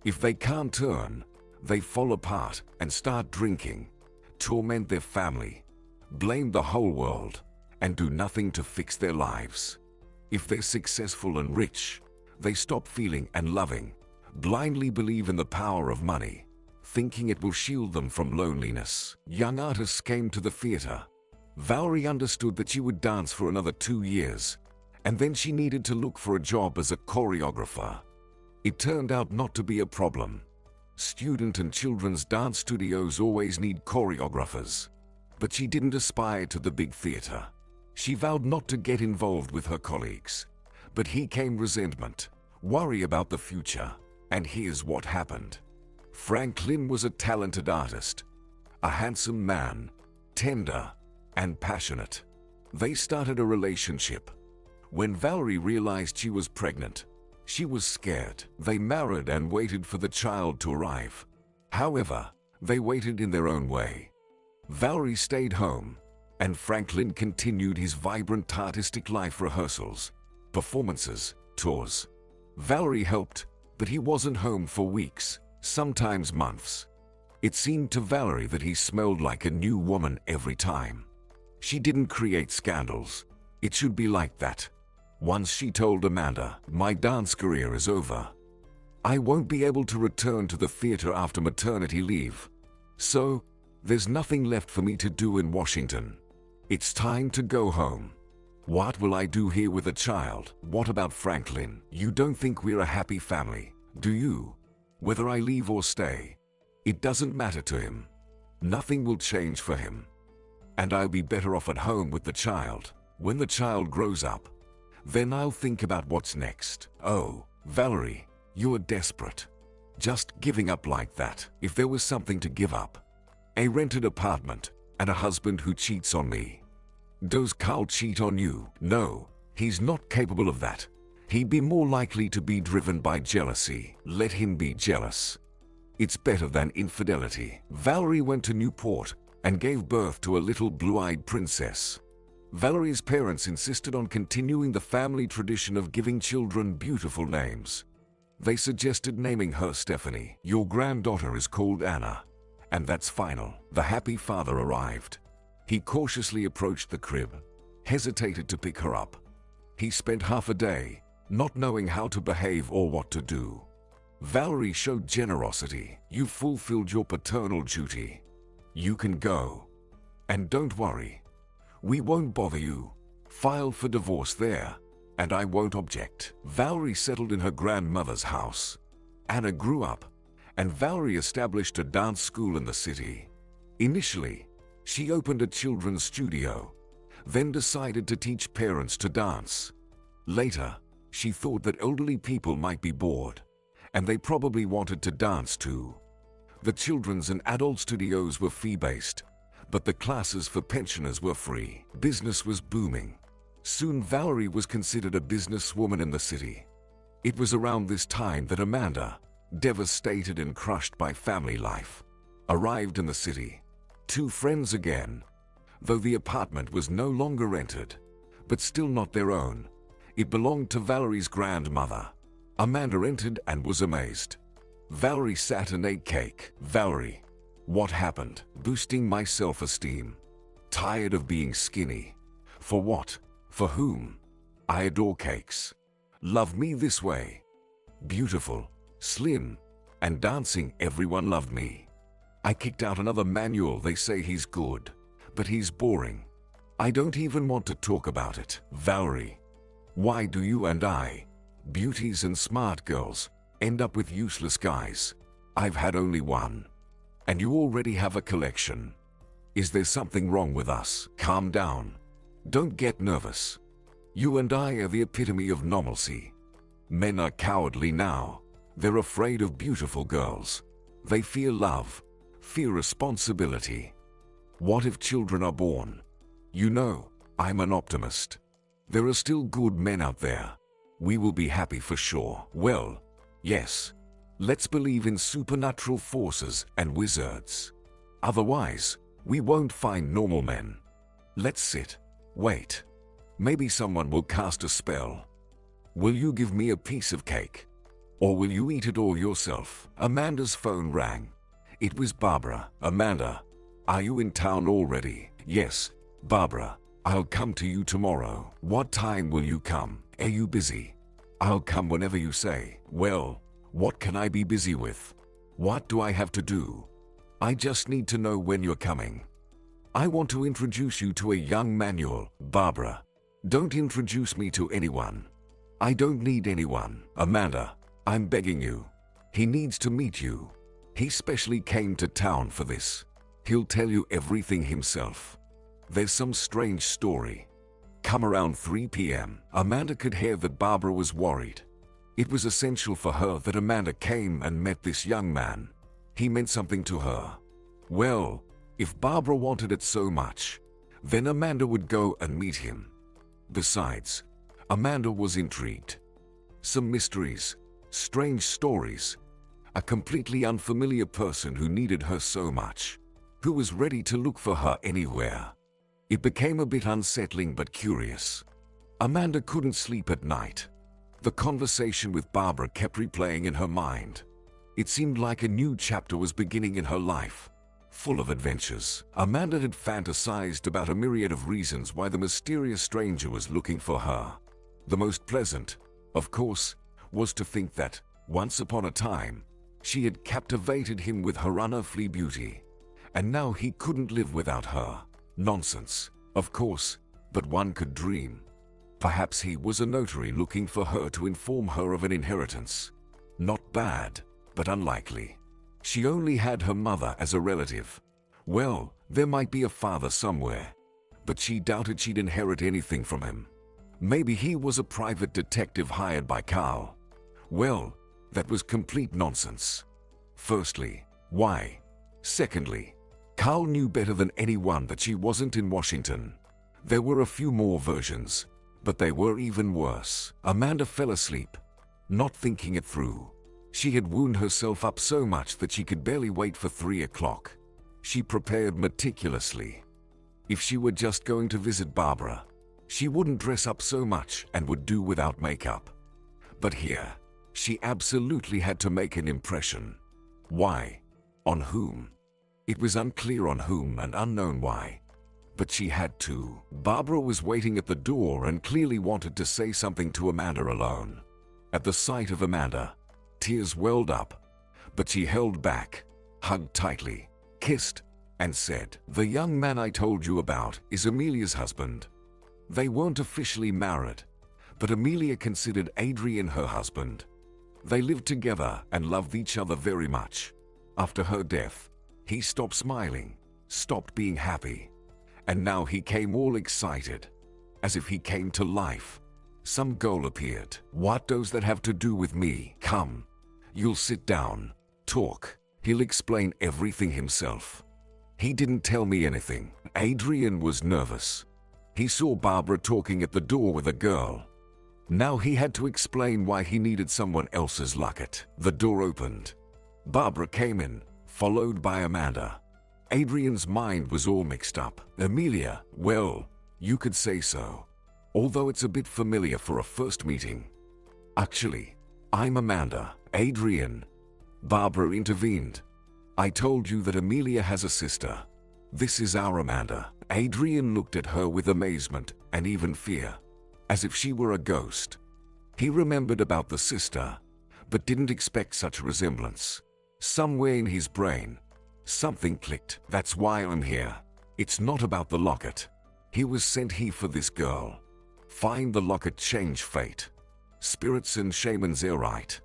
Speaker 1: If they can't earn, they fall apart and start drinking, torment their family, blame the whole world, and do nothing to fix their lives. If they're successful and rich, they stop feeling and loving, blindly believe in the power of money, thinking it will shield them from loneliness. Young artists came to the theater. Valerie understood that she would dance for another 2 years, and then she needed to look for a job as a choreographer. It turned out not to be a problem. Student and children's dance studios always need choreographers. But she didn't aspire to the big theater. She vowed not to get involved with her colleagues. But here came resentment, worry about the future, and here's what happened. Franklin was a talented artist, a handsome man, tender and passionate. They started a relationship. When Valerie realized she was pregnant, she was scared. They married and waited for the child to arrive. However, they waited in their own way. Valerie stayed home, and Franklin continued his vibrant artistic life: rehearsals, performances, tours. Valerie helped, but he wasn't home for weeks, sometimes months. It seemed to Valerie that he smelled like a new woman every time. She didn't create scandals. It should be like that. Once she told Amanda, "My dance career is over. I won't be able to return to the theater after maternity leave. So, there's nothing left for me to do in Washington. It's time to go home. What will I do here with a child?" What about Franklin? You don't think we're a happy family, do you? Whether I leave or stay, it doesn't matter to him. Nothing will change for him. And I'll be better off at home with the child. When the child grows up, then I'll think about what's next. Oh, Valerie, you're desperate. Just giving up like that. If there was something to give up, a rented apartment and a husband who cheats on me. Does Carl cheat on you? No, he's not capable of that. He'd be more likely to be driven by jealousy. Let him be jealous. It's better than infidelity. Valerie went to Newport and gave birth to a little blue-eyed princess. Valerie's parents insisted on continuing the family tradition of giving children beautiful names. They suggested naming her Stephanie. Your granddaughter is called Anna. And that's final. The happy father arrived. He cautiously approached the crib, hesitated to pick her up. He spent half a day, not knowing how to behave or what to do. Valerie showed generosity. "You've fulfilled your paternal duty. You can go. And don't worry. We won't bother you. File for divorce there, and I won't object." Valerie settled in her grandmother's house. Anna grew up, and Valerie established a dance school in the city. Initially, she opened a children's studio, then decided to teach parents to dance. Later, she thought that elderly people might be bored, and they probably wanted to dance too. The children's and adult studios were fee-based, but the classes for pensioners were free. Business was booming. Soon Valerie was considered a businesswoman in the city. It was around this time that Amanda, devastated and crushed by family life, arrived in the city. Two friends again, though the apartment was no longer rented, but still not their own. It belonged to Valerie's grandmother. Amanda entered and was amazed. Valerie sat and ate cake. "Valerie, what happened?" "Boosting my self-esteem. Tired of being skinny. For what? For whom? I adore cakes. Love me this way. Beautiful, slim, and dancing, everyone loved me. I kicked out another manual. They say he's good, but he's boring. I don't even want to talk about it." "Valerie, why do you and I, beauties and smart girls, end up with useless guys? I've had only one, and you already have a collection. Is there something wrong with us?" "Calm down. Don't get nervous. You and I are the epitome of normalcy. Men are cowardly now. They're afraid of beautiful girls. They fear love, fear responsibility. What if children are born? You know, I'm an optimist. There are still good men out there. We will be happy for sure." "Well, yes. Let's believe in supernatural forces and wizards. Otherwise, we won't find normal men. Let's sit. Wait. Maybe someone will cast a spell. Will you give me a piece of cake? Or will you eat it all yourself? Amanda's phone rang. It was Barbara. Amanda, are you in town already? Yes, Barbara. I'll come to you tomorrow. What time will you come? Are you busy? I'll come whenever you say. Well, what can I be busy with? What do I have to do? I just need to know when you're coming. I want to introduce you to a young manual. Barbara, don't introduce me to anyone. I don't need anyone. Amanda, I'm begging you. He needs to meet you. He specially came to town for this. He'll tell you everything himself. There's some strange story. Come around 3 p.m. Amanda could hear that Barbara was worried. It was essential for her that Amanda came and met this young man. He meant something to her. Well, if Barbara wanted it so much, then Amanda would go and meet him. Besides, Amanda was intrigued. Some mysteries, strange stories, a completely unfamiliar person who needed her so much, who was ready to look for her anywhere. It became a bit unsettling but curious. Amanda couldn't sleep at night. The conversation with Barbara kept replaying in her mind. It seemed like a new chapter was beginning in her life, full of adventures. Amanda had fantasized about a myriad of reasons why the mysterious stranger was looking for her. The most pleasant, of course, was to think that, once upon a time, she had captivated him with her unearthly beauty, and now he couldn't live without her. Nonsense, of course, but one could dream. Perhaps he was a notary looking for her to inform her of an inheritance. Not bad, but unlikely. She only had her mother as a relative. Well, there might be a father somewhere, but she doubted she'd inherit anything from him. Maybe he was a private detective hired by Carl. Well, that was complete nonsense. Firstly, why? Secondly, Carl knew better than anyone that she wasn't in Washington. There were a few more versions, but they were even worse. Amanda fell asleep, not thinking it through. She had wound herself up so much that she could barely wait for 3 o'clock. She prepared meticulously. If she were just going to visit Barbara, she wouldn't dress up so much and would do without makeup. But here, she absolutely had to make an impression. Why? On whom? It was unclear on whom and unknown why. But she had to. Barbara was waiting at the door and clearly wanted to say something to Amanda alone. At the sight of Amanda, tears welled up, but she held back, hugged tightly, kissed, and said, "The young man I told you about is Amelia's husband." They weren't officially married, but Amelia considered Adrian her husband. They lived together and loved each other very much. After her death, he stopped smiling, stopped being happy, and now he came all excited, as if he came to life. Some goal appeared. What does that have to do with me? Come, you'll sit down, talk. He'll explain everything himself. He didn't tell me anything. Adrian was nervous. He saw Barbara talking at the door with a girl. Now he had to explain why he needed someone else's locket. The door opened. Barbara came in, followed by Amanda. Adrian's mind was all mixed up. Amelia, well, you could say so. Although it's a bit familiar for a first meeting. Actually, I'm Amanda. Adrian. Barbara intervened. I told you that Amelia has a sister. This is our Amanda. Adrian looked at her with amazement and even fear, as if she were a ghost. He remembered about the sister, but didn't expect such a resemblance. Somewhere in his brain, something clicked. That's why I'm here. It's not about the locket. He was sent here for this girl. Find the locket, change fate. Spirits and shamans are right.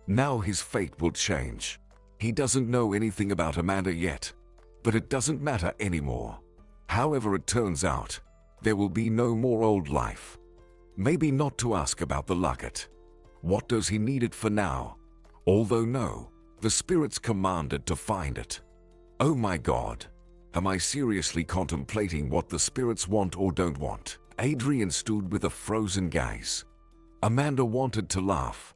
Speaker 1: Now his fate will change. He doesn't know anything about Amanda yet, but it doesn't matter anymore. However it turns out, there will be no more old life. Maybe not to ask about the locket. What does he need it for now? Although no, the spirits commanded to find it. Oh my God. Am I seriously contemplating what the spirits want or don't want? Adrian stood with a frozen gaze. Amanda wanted to laugh,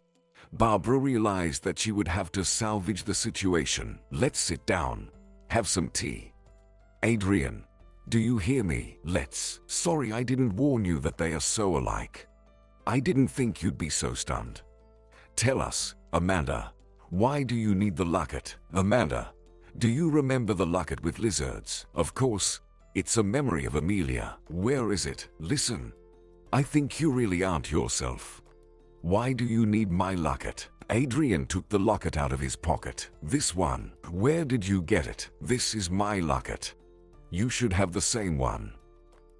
Speaker 1: Barbara realized that she would have to salvage the situation. Let's sit down. Have some tea. Adrian, do you hear me? Sorry I didn't warn you that they are so alike. I didn't think you'd be so stunned. Tell us, Amanda, why do you need the locket? Amanda, do you remember the locket with lizards? Of course, it's a memory of Amelia. Where is it? Listen, I think you really aren't yourself. Why do you need my locket? Adrian took the locket out of his pocket. This one. Where did you get it? This is my locket. You should have the same one.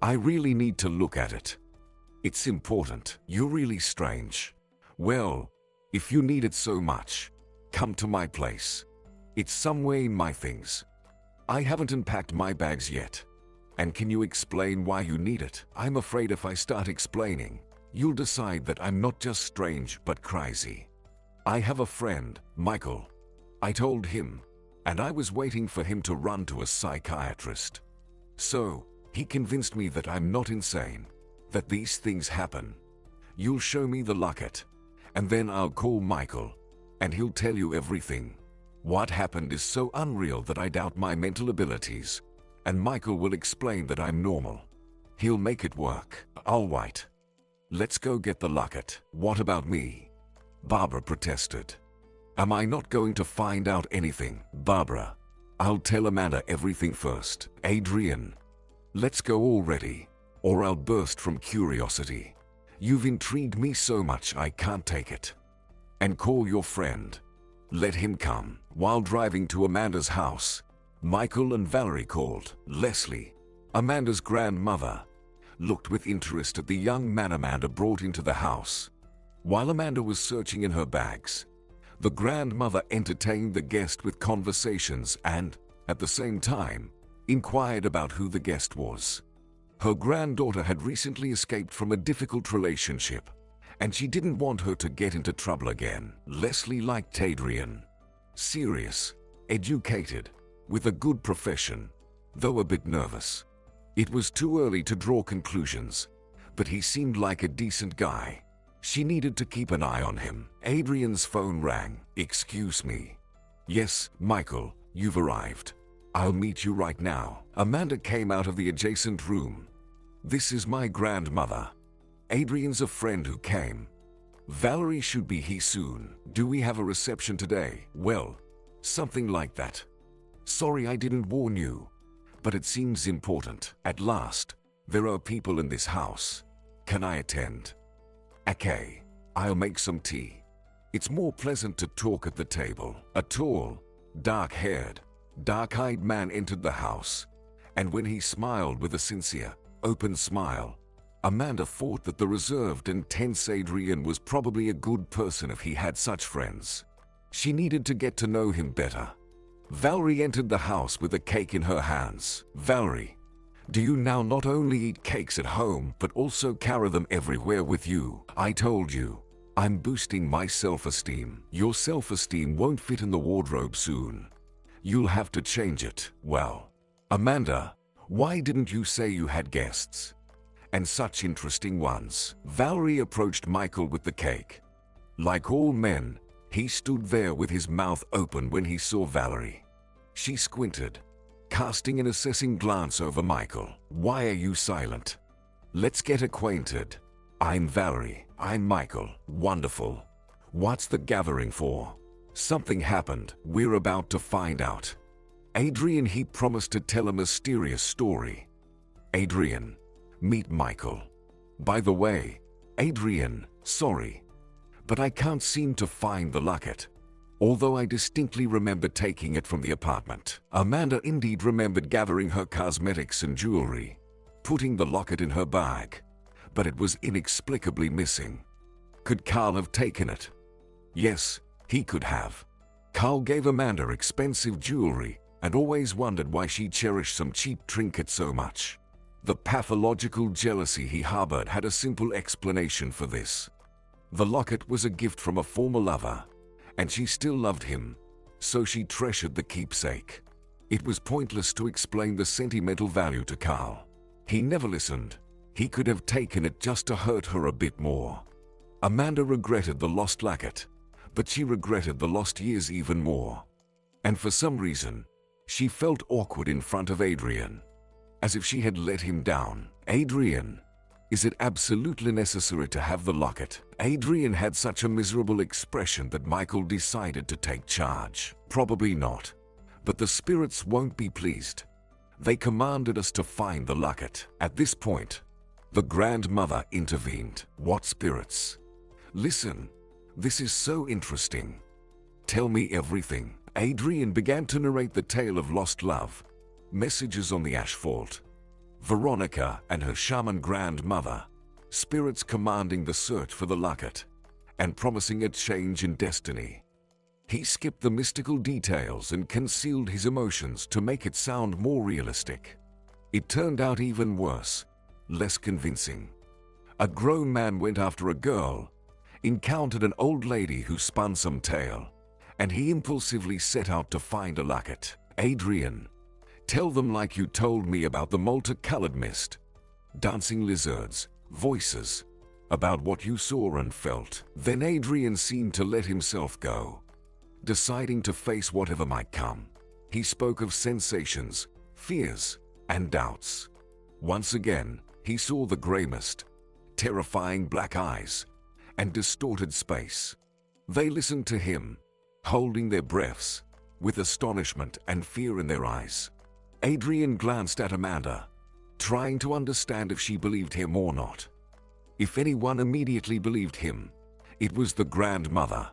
Speaker 1: I really need to look at it. It's important. You're really strange. Well, if you need it so much, come to my place. It's somewhere in my things. I haven't unpacked my bags yet. And can you explain why you need it? I'm afraid if I start explaining, you'll decide that I'm not just strange but crazy. I have a friend, Michael. I told him, and I was waiting for him to run to a psychiatrist. So, he convinced me that I'm not insane, that these things happen. You'll show me the locket, and then I'll call Michael, and he'll tell you everything. What happened is so unreal that I doubt my mental abilities, and Michael will explain that I'm normal. He'll make it work. All right. Let's go get the locket. What about me? Barbara protested. Am I not going to find out anything? Barbara, I'll tell Amanda everything first. Adrian, let's go already, or I'll burst from curiosity. You've intrigued me so much I can't take it. And call your friend. Let him come. While driving to Amanda's house, Michael and Valerie called. Leslie, Amanda's grandmother, looked with interest at the young man Amanda brought into the house. While Amanda was searching in her bags, the grandmother entertained the guest with conversations and, at the same time, inquired about who the guest was. Her granddaughter had recently escaped from a difficult relationship, and she didn't want her to get into trouble again. Leslie liked Adrian. Serious, educated, with a good profession, though a bit nervous. It was too early to draw conclusions, but he seemed like a decent guy. She needed to keep an eye on him. Adrian's phone rang. Excuse me. Yes, Michael, you've arrived. I'll meet you right now. Amanda came out of the adjacent room. This is my grandmother. Adrian's a friend who came. Valerie should be here soon. Do we have a reception today? Well, something like that. Sorry I didn't warn you, but it seems important. At last, there are people in this house. Can I attend? Okay, I'll make some tea. It's more pleasant to talk at the table. A tall, dark-haired, dark-eyed man entered the house, and when he smiled with a sincere, open smile, Amanda thought that the reserved and tense Adrian was probably a good person if he had such friends. She needed to get to know him better. Valerie entered the house with a cake in her hands. Valerie, do you now not only eat cakes at home but also carry them everywhere with you? I told you, I'm boosting my self-esteem. Your self-esteem won't fit in the wardrobe soon. You'll have to change it. Well, Amanda, why didn't you say you had guests? And such interesting ones. Valerie approached Michael with the cake. Like all men, he stood there with his mouth open when he saw Valerie. She squinted, casting an assessing glance over Michael. Why are you silent? Let's get acquainted. I'm Valerie. I'm Michael. Wonderful. What's the gathering for? Something happened. We're about to find out. Adrian, he promised to tell a mysterious story. Adrian, meet Michael. By the way, Adrian, sorry, but I can't seem to find the locket, although I distinctly remember taking it from the apartment. Amanda indeed remembered gathering her cosmetics and jewelry, putting the locket in her bag, but it was inexplicably missing. Could Carl have taken it? Yes, he could have. Carl gave Amanda expensive jewelry and always wondered why she cherished some cheap trinket so much. The pathological jealousy he harbored had a simple explanation for this. The locket was a gift from a former lover, and she still loved him, so she treasured the keepsake. It was pointless to explain the sentimental value to Carl. He never listened. He could have taken it just to hurt her a bit more. Amanda regretted the lost locket, But she regretted the lost years even more. And for some reason, she felt awkward in front of Adrian, as if she had let him down. Adrian, is it absolutely necessary to have the locket? Adrian had such a miserable expression that Michael decided to take charge. Probably not. But the spirits won't be pleased. They commanded us to find the locket. At this point, the grandmother intervened. What spirits? Listen, this is so interesting. Tell me everything. Adrian began to narrate the tale of lost love, messages on the Asphalt, Veronica and her shaman grandmother, spirits commanding the search for the locket, and promising a change in destiny. He skipped the mystical details and concealed his emotions to make it sound more realistic. It turned out even worse, less convincing. A grown man went after a girl, encountered an old lady who spun some tale, and he impulsively set out to find a locket. Adrian, tell them like you told me about the multicolored mist, dancing lizards, voices, about what you saw and felt. Then Adrian seemed to let himself go, deciding to face whatever might come. He spoke of sensations, fears, and doubts. Once again, he saw the gray mist, terrifying black eyes, and distorted space. They listened to him, holding their breaths, with astonishment and fear in their eyes. Adrian glanced at Amanda, trying to understand if she believed him or not. If anyone immediately believed him, it was the grandmother.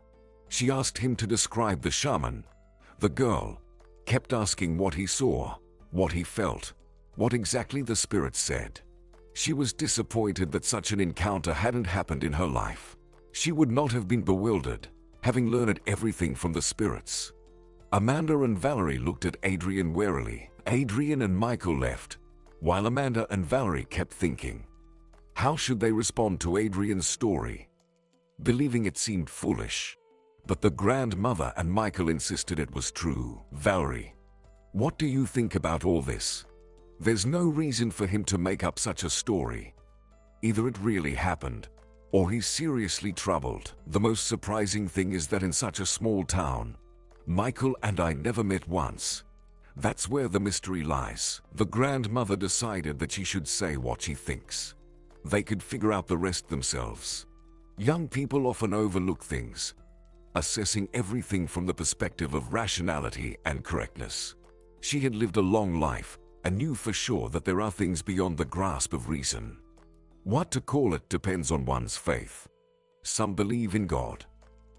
Speaker 1: She asked him to describe the shaman. The girl kept asking what he saw, what he felt, what exactly the spirit said. She was disappointed that such an encounter hadn't happened in her life. She would not have been bewildered, having learned everything from the spirits. Amanda and Valerie looked at Adrian warily. Adrian and Michael left, while Amanda and Valerie kept thinking. How should they respond to Adrian's story? Believing it seemed foolish. But the grandmother and Michael insisted it was true. Valerie, what do you think about all this? There's no reason for him to make up such a story. Either it really happened, or he's seriously troubled. The most surprising thing is that in such a small town, Michael and I never met once. That's where the mystery lies. The grandmother decided that she should say what she thinks. They could figure out the rest themselves. Young people often overlook things, assessing everything from the perspective of rationality and correctness. She had lived a long life and knew for sure that there are things beyond the grasp of reason. What to call it depends on one's faith. Some believe in God,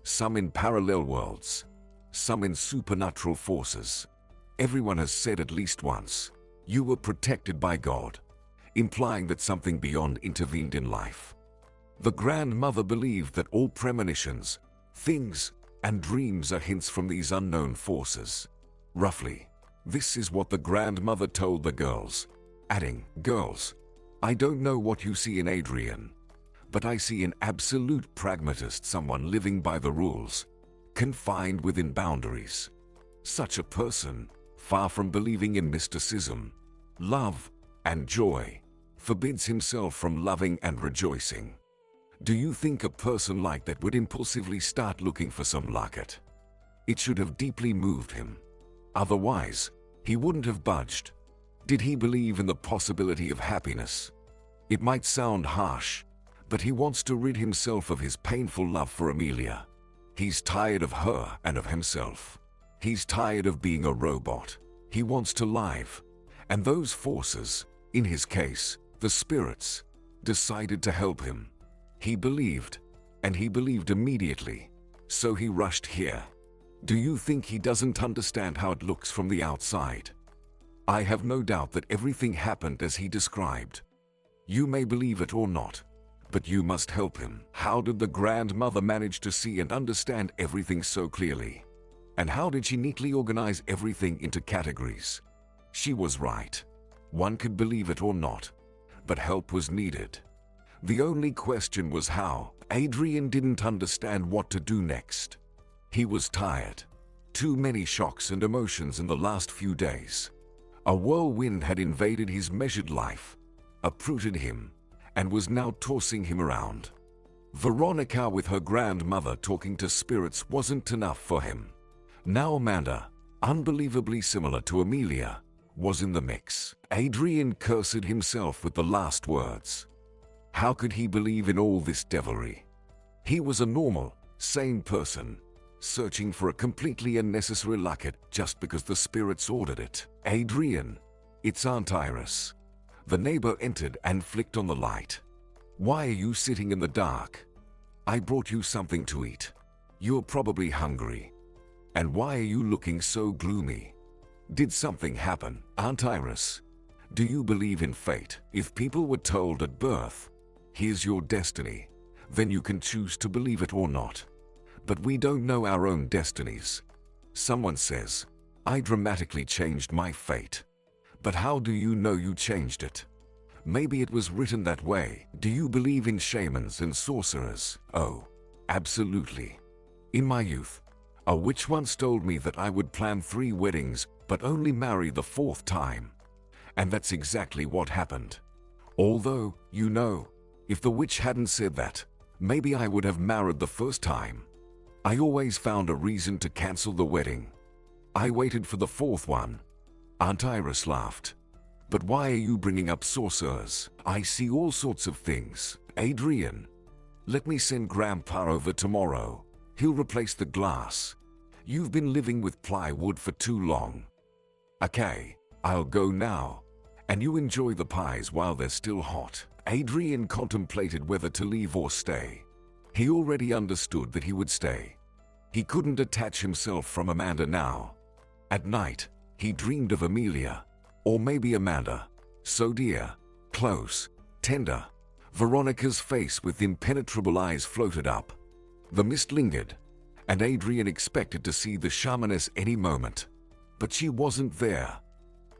Speaker 1: some in parallel worlds, some in supernatural forces. Everyone has said at least once, you were protected by God, implying that something beyond intervened in life. The grandmother believed that all premonitions, things, and dreams are hints from these unknown forces. Roughly, this is what the grandmother told the girls, adding, "Girls, I don't know what you see in Adrian, but I see an absolute pragmatist, someone living by the rules, confined within boundaries. Such a person, far from believing in mysticism, love, and joy, forbids himself from loving and rejoicing. Do you think a person like that would impulsively start looking for some locket? It should have deeply moved him. Otherwise, he wouldn't have budged. Did he believe in the possibility of happiness? It might sound harsh, but he wants to rid himself of his painful love for Amelia. He's tired of her and of himself. He's tired of being a robot. He wants to live. And those forces, in his case, the spirits, decided to help him. He believed, and he believed immediately. So he rushed here. Do you think he doesn't understand how it looks from the outside? I have no doubt that everything happened as he described. You may believe it or not, but you must help him." How did the grandmother manage to see and understand everything so clearly? And how did she neatly organize everything into categories? She was right. One could believe it or not, but help was needed. The only question was how. Adrian didn't understand what to do next. He was tired. Too many shocks and emotions in the last few days. A whirlwind had invaded his measured life, uprooted him, and was now tossing him around. Veronica with her grandmother talking to spirits wasn't enough for him. Now Amanda, unbelievably similar to Amelia, was in the mix. Adrian cursed himself with the last words. How could he believe in all this devilry? He was a normal, sane person, searching for a completely unnecessary locket just because the spirits ordered it. Adrian, it's Aunt Iris. The neighbor entered and flicked on the light. Why are you sitting in the dark? I brought you something to eat. You're probably hungry. And why are you looking so gloomy? Did something happen, Aunt Iris? Do you believe in fate? If people were told at birth, here's your destiny, then you can choose to believe it or not. But we don't know our own destinies. Someone says, I dramatically changed my fate. But how do you know you changed it? Maybe it was written that way. Do you believe in shamans and sorcerers? Oh, absolutely. In my youth, a witch once told me that I would plan 3 weddings but only marry the 4th time. And that's exactly what happened. Although, you know, if the witch hadn't said that, maybe I would have married the first time. I always found a reason to cancel the wedding. I waited for the 4th one. Aunt Iris laughed. But why are you bringing up sorcerers? I see all sorts of things. Adrian, let me send Grandpa over tomorrow. He'll replace the glass. You've been living with plywood for too long. Okay, I'll go now. And you enjoy the pies while they're still hot. Adrian contemplated whether to leave or stay. He already understood that he would stay. He couldn't detach himself from Amanda now. At night, he dreamed of Amelia. Or maybe Amanda. So dear, close, tender. Veronica's face with impenetrable eyes floated up. The mist lingered, and Adrian expected to see the shamaness any moment. But she wasn't there.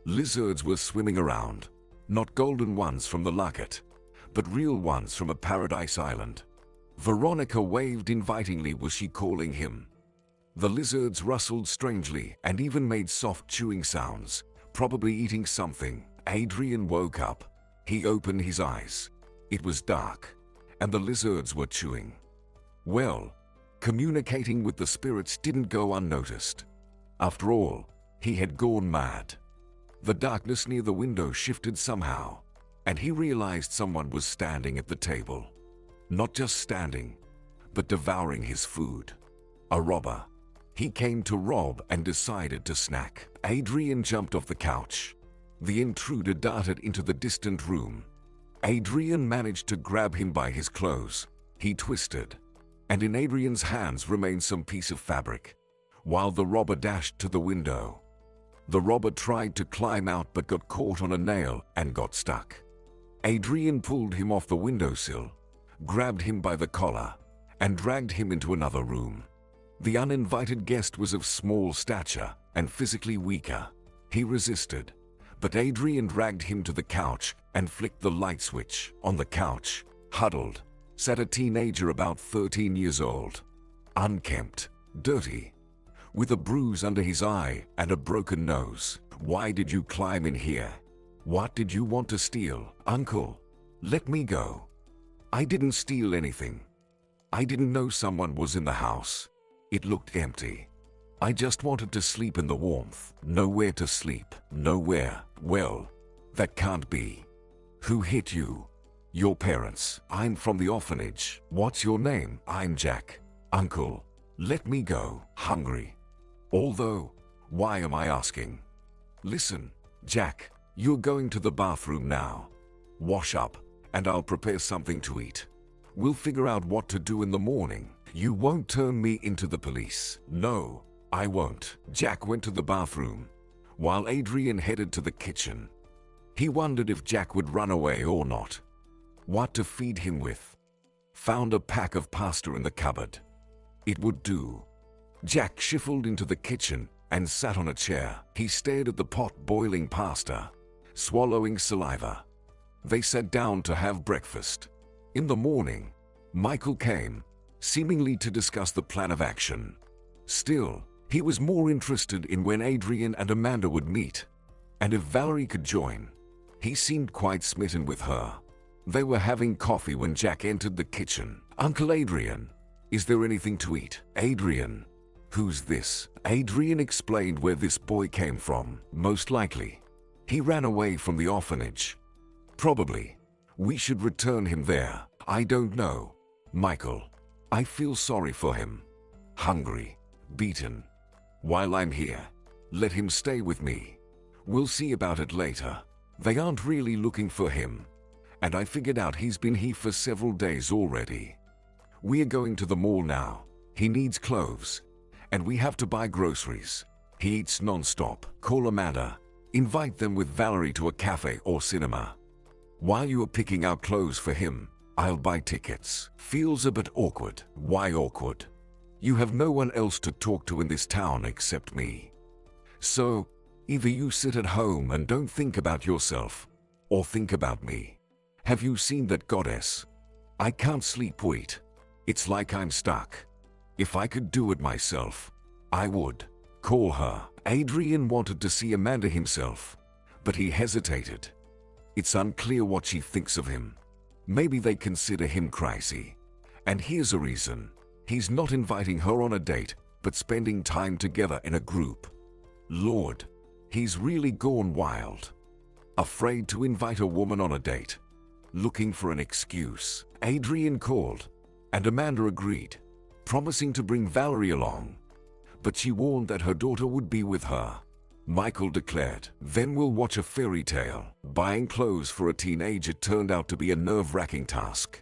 Speaker 1: Lizards were swimming around. Not golden ones from the locket, but real ones from a paradise island. Veronica waved invitingly. Was she calling him? The lizards rustled strangely and even made soft chewing sounds, probably eating something. Adrian woke up. He opened his eyes. It was dark, and the lizards were chewing. Well, communicating with the spirits didn't go unnoticed. After all, he had gone mad. The darkness near the window shifted somehow, and he realized someone was standing at the table. Not just standing, but devouring his food. A robber. He came to rob and decided to snack. Adrian jumped off the couch. The intruder darted into the distant room. Adrian managed to grab him by his clothes. He twisted, and in Adrian's hands remained some piece of fabric, while the robber dashed to the window. The robber tried to climb out but got caught on a nail and got stuck. Adrian pulled him off the windowsill, grabbed him by the collar, and dragged him into another room. The uninvited guest was of small stature and physically weaker. He resisted, but Adrian dragged him to the couch and flicked the light switch. On the couch, huddled, sat a teenager about 13 years old. Unkempt, dirty, with a bruise under his eye and a broken nose. Why did you climb in here? What did you want to steal? Uncle, let me go. I didn't steal anything. I didn't know someone was in the house. It looked empty. I just wanted to sleep in the warmth. Nowhere to sleep. Nowhere. Well, that can't be. Who hit you? Your parents. I'm from the orphanage. What's your name? I'm Jack. Uncle, let me go. Hungry. Although, why am I asking? Listen, Jack, you're going to the bathroom now. Wash up, and I'll prepare something to eat. We'll figure out what to do in the morning. You won't turn me into the police. No, I won't. Jack went to the bathroom, while Adrian headed to the kitchen. He wondered if Jack would run away or not. What to feed him with? Found a pack of pasta in the cupboard. It would do. Jack shuffled into the kitchen and sat on a chair. He stared at the pot boiling pasta, swallowing saliva. They sat down to have breakfast. In the morning, Michael came, seemingly to discuss the plan of action. Still, he was more interested in when Adrian and Amanda would meet, and if Valerie could join. He seemed quite smitten with her. They were having coffee when Jack entered the kitchen. "Uncle Adrian, is there anything to eat?" "Adrian? Who's this?" Adrian explained where this boy came from. "Most likely, he ran away from the orphanage. Probably. We should return him there." "I don't know, Michael. I feel sorry for him. Hungry, beaten. While I'm here, let him stay with me. We'll see about it later." They aren't really looking for him, and I figured out he's been here for several days already. We're going to the mall now. He needs clothes, and we have to buy groceries. He eats non-stop. Call Amanda. Invite them with Valerie to a cafe or cinema. While you are picking out clothes for him, I'll buy tickets. Feels a bit awkward. Why awkward? You have no one else to talk to in this town except me. So, either you sit at home and don't think about yourself, or think about me. Have you seen that goddess? I can't sleep, wait. It's like I'm stuck. If I could do it myself, I would. Call her. Adrian wanted to see Amanda himself, but he hesitated. It's unclear what she thinks of him. Maybe they consider him crazy. And here's a reason. He's not inviting her on a date, but spending time together in a group. Lord, he's really gone wild. Afraid to invite a woman on a date. Looking for an excuse. Adrian called, and Amanda agreed, promising to bring Valerie along. But she warned that her daughter would be with her. Michael declared, "Then we'll watch a fairy tale." Buying clothes for a teenager turned out to be a nerve-wracking task.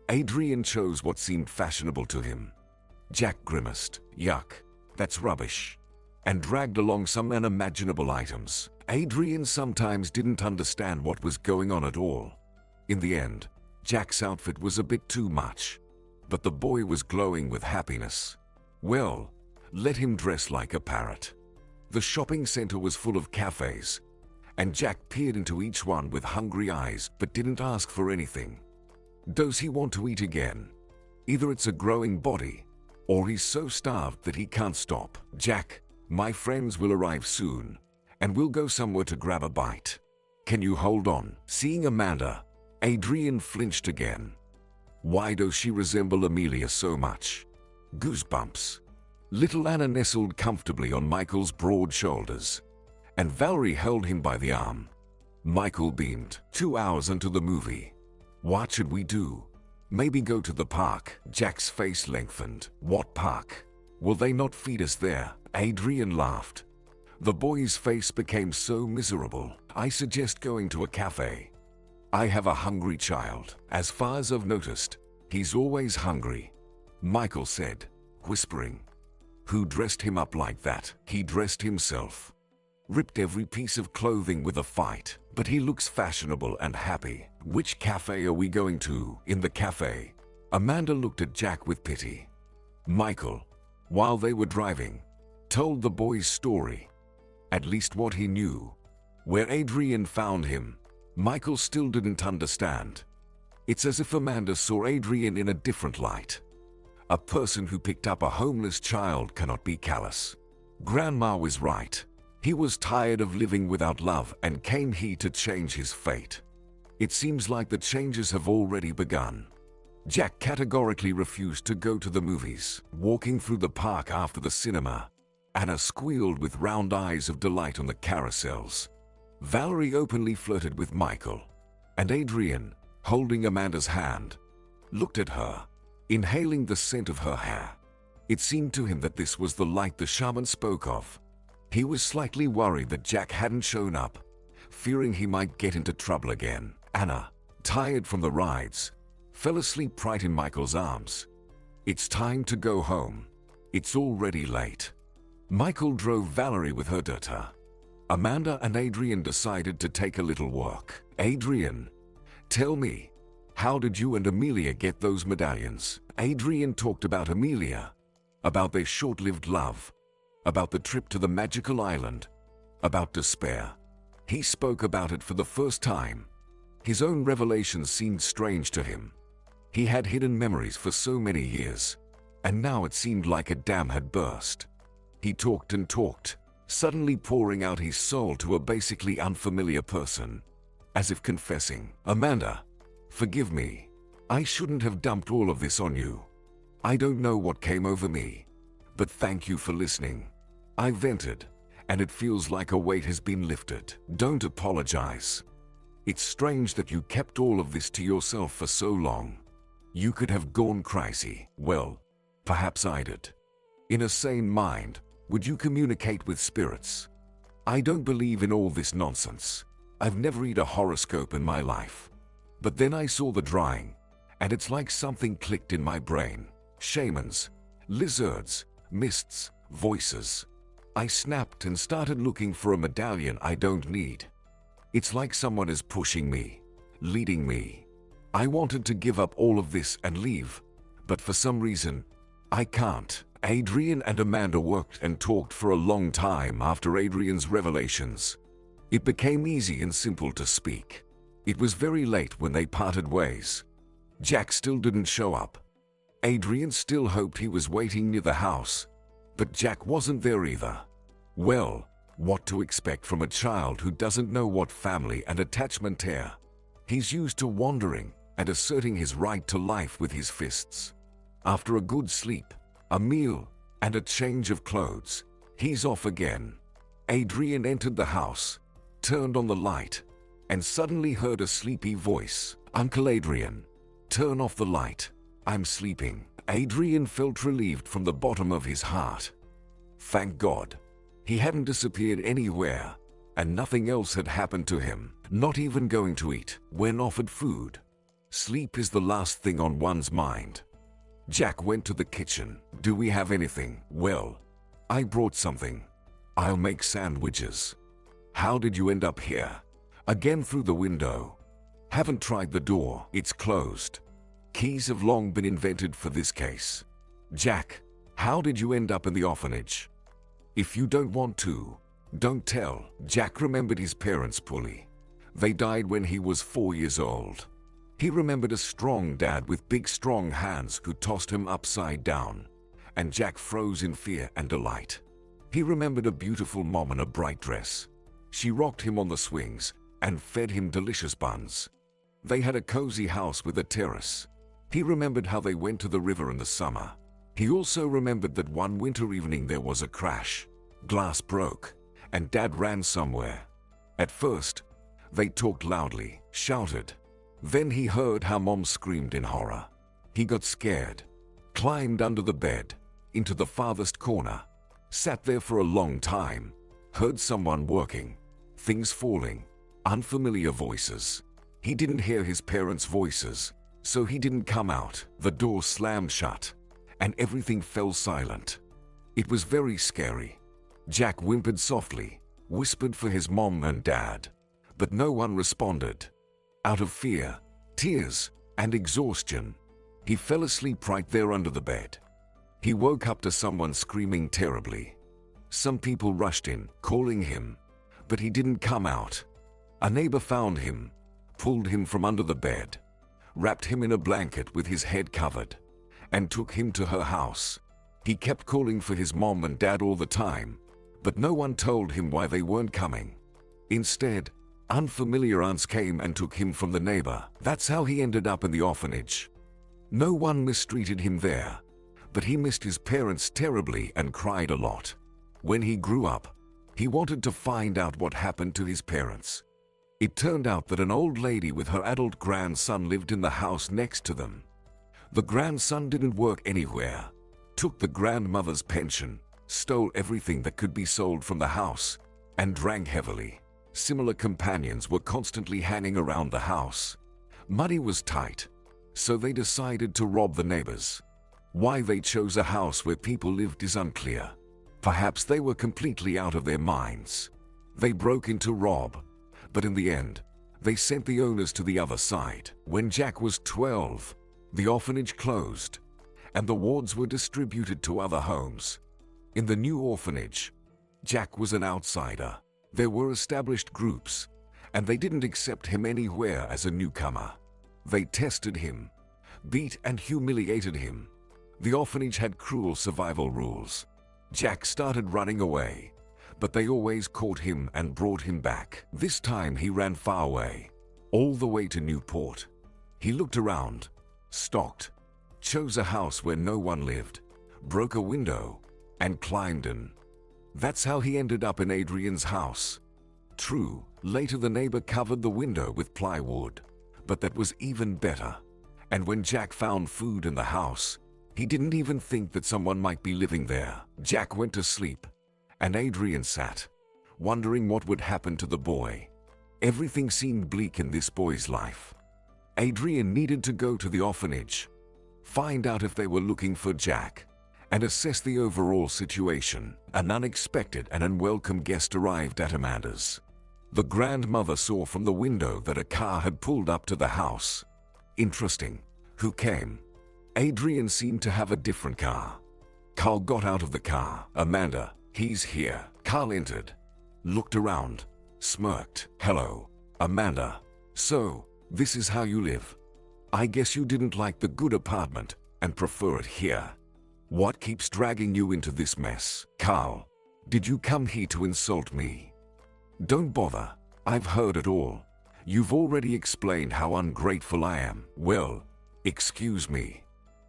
Speaker 1: Adrian chose what seemed fashionable to him. Jack grimaced, "Yuck, that's rubbish," and dragged along some unimaginable items. Adrian sometimes didn't understand what was going on at all. In the end, Jack's outfit was a bit too much, but the boy was glowing with happiness. Well, let him dress like a parrot. The shopping center was full of cafes, and Jack peered into each one with hungry eyes but didn't ask for anything. Does he want to eat again? Either it's a growing body, or he's so starved that he can't stop. "Jack, my friends will arrive soon, and we'll go somewhere to grab a bite. Can you hold on?" Seeing Amanda, Adrian flinched again. Why does she resemble Amelia so much? Goosebumps. Little Anna nestled comfortably on Michael's broad shoulders, and Valerie held him by the arm. Michael beamed. 2 hours into the movie. What should we do? Maybe go to the park. Jack's face lengthened. What park? Will they not feed us there? Adrian laughed. The boy's face became so miserable. I suggest going to a cafe. I have a hungry child. As far as I've noticed, he's always hungry, Michael said, whispering. Who dressed him up like that? He dressed himself. Ripped every piece of clothing with a fight, but he looks fashionable and happy. Which cafe are we going to? In the cafe. Amanda looked at Jack with pity. Michael, while they were driving, told the boy's story. At least what he knew. Where Adrian found him, Michael still didn't understand. It's as if Amanda saw Adrian in a different light. A person who picked up a homeless child cannot be callous. Grandma was right. He was tired of living without love and came here to change his fate. It seems like the changes have already begun. Jack categorically refused to go to the movies. Walking through the park after the cinema, Anna squealed with round eyes of delight on the carousels. Valerie openly flirted with Michael, and Adrian, holding Amanda's hand, looked at her, inhaling the scent of her hair. It seemed to him that this was the light the shaman spoke of. He was slightly worried that Jack hadn't shown up, fearing he might get into trouble again. Anna, tired from the rides, fell asleep right in Michael's arms. It's time to go home. It's already late. Michael drove Valerie with her daughter. Amanda and Adrian decided to take a little walk. Adrian, tell me, how did you and Amelia get those medallions? Adrian talked about Amelia, about their short-lived love, about the trip to the magical island, about despair. He spoke about it for the first time. His own revelations seemed strange to him. He had hidden memories for so many years, and now it seemed like a dam had burst. He talked and talked, suddenly pouring out his soul to a basically unfamiliar person, as if confessing. Amanda, Forgive me. I shouldn't have dumped all of this on you. I don't know what came over me, but thank you for listening. I vented, and it feels like a weight has been lifted. Don't apologize. It's strange that you kept all of this to yourself for so long. You could have gone crazy. Well, perhaps I did. In a sane mind, would you communicate with spirits? I don't believe in all this nonsense. I've never read a horoscope in my life. But then I saw the drawing, and it's like something clicked in my brain. Shamans, lizards, mists, voices. I snapped and started looking for a medallion I don't need. It's like someone is pushing me, leading me. I wanted to give up all of this and leave, but for some reason, I can't. Adrian and Amanda worked and talked for a long time after Adrian's revelations. It became easy and simple to speak. It was very late when they parted ways. Jack still didn't show up. Adrian still hoped he was waiting near the house, but Jack wasn't there either. Well, what to expect from a child who doesn't know what family and attachment are? He's used to wandering and asserting his right to life with his fists. After a good sleep, a meal, and a change of clothes, he's off again. Adrian entered the house, turned on the light, and suddenly heard a sleepy voice. "Uncle Adrian, turn off the light. I'm sleeping." Adrian felt relieved from the bottom of his heart. Thank God. He hadn't disappeared anywhere, and nothing else had happened to him, not even going to eat when offered food. Sleep is the last thing on one's mind. Jack went to the kitchen. "Do we have anything?" "Well, I brought something. I'll make sandwiches." "How did you end up here?" "Again through the window." "Haven't tried the door. It's closed." Keys have long been invented for this case. "Jack, how did you end up in the orphanage?" "If you don't want to, don't tell." Jack remembered his parents poorly. They died when he was 4 years old. He remembered a strong dad with big strong hands who tossed him upside down, and Jack froze in fear and delight. He remembered a beautiful mom in a bright dress. She rocked him on the swings and fed him delicious buns. They had a cozy house with a terrace. He remembered how they went to the river in the summer. He also remembered that one winter evening there was a crash. Glass broke, and Dad ran somewhere. At first, they talked loudly, shouted. Then he heard how Mom screamed in horror. He got scared, climbed under the bed, into the farthest corner, sat there for a long time, heard someone working, things falling, unfamiliar voices. He didn't hear his parents' voices, so he didn't come out. The door slammed shut, and everything fell silent. It was very scary. Jack whimpered softly, whispered for his mom and dad, but no one responded. Out of fear, tears, and exhaustion, he fell asleep right there under the bed. He woke up to someone screaming terribly. Some people rushed in, calling him, but he didn't come out. A neighbor found him, pulled him from under the bed, wrapped him in a blanket with his head covered, and took him to her house. He kept calling for his mom and dad all the time, but no one told him why they weren't coming. Instead, unfamiliar aunts came and took him from the neighbor. That's how he ended up in the orphanage. No one mistreated him there, but he missed his parents terribly and cried a lot. When he grew up, he wanted to find out what happened to his parents. It turned out that an old lady with her adult grandson lived in the house next to them. The grandson didn't work anywhere, took the grandmother's pension, stole everything that could be sold from the house, and drank heavily. Similar companions were constantly hanging around the house. Money was tight, so they decided to rob the neighbors. Why they chose a house where people lived is unclear. Perhaps they were completely out of their minds. They broke in to rob, but in the end, they sent the owners to the other side. When Jack was 12, the orphanage closed, and the wards were distributed to other homes. In the new orphanage, Jack was an outsider. There were established groups, and they didn't accept him anywhere as a newcomer. They tested him, beat and humiliated him. The orphanage had cruel survival rules. Jack started running away, but they always caught him and brought him back. This time he ran far away, all the way to Newport. He looked around, stalked, chose a house where no one lived, broke a window, and climbed in. That's how he ended up in Adrian's house. True, later the neighbor covered the window with plywood, but that was even better. And when Jack found food in the house, he didn't even think that someone might be living there. Jack went to sleep, and Adrian sat, wondering what would happen to the boy. Everything seemed bleak in this boy's life. Adrian needed to go to the orphanage, find out if they were looking for Jack, and assess the overall situation. An unexpected and unwelcome guest arrived at Amanda's. The grandmother saw from the window that a car had pulled up to the house. Interesting. Who came? Adrian seemed to have a different car. Carl got out of the car. Amanda, he's here. Carl entered, looked around, smirked. Hello, Amanda. So, this is how you live. I guess you didn't like the good apartment and prefer it here. What keeps dragging you into this mess? Carl, did you come here to insult me? Don't bother. I've heard it all. You've already explained how ungrateful I am. Well, excuse me.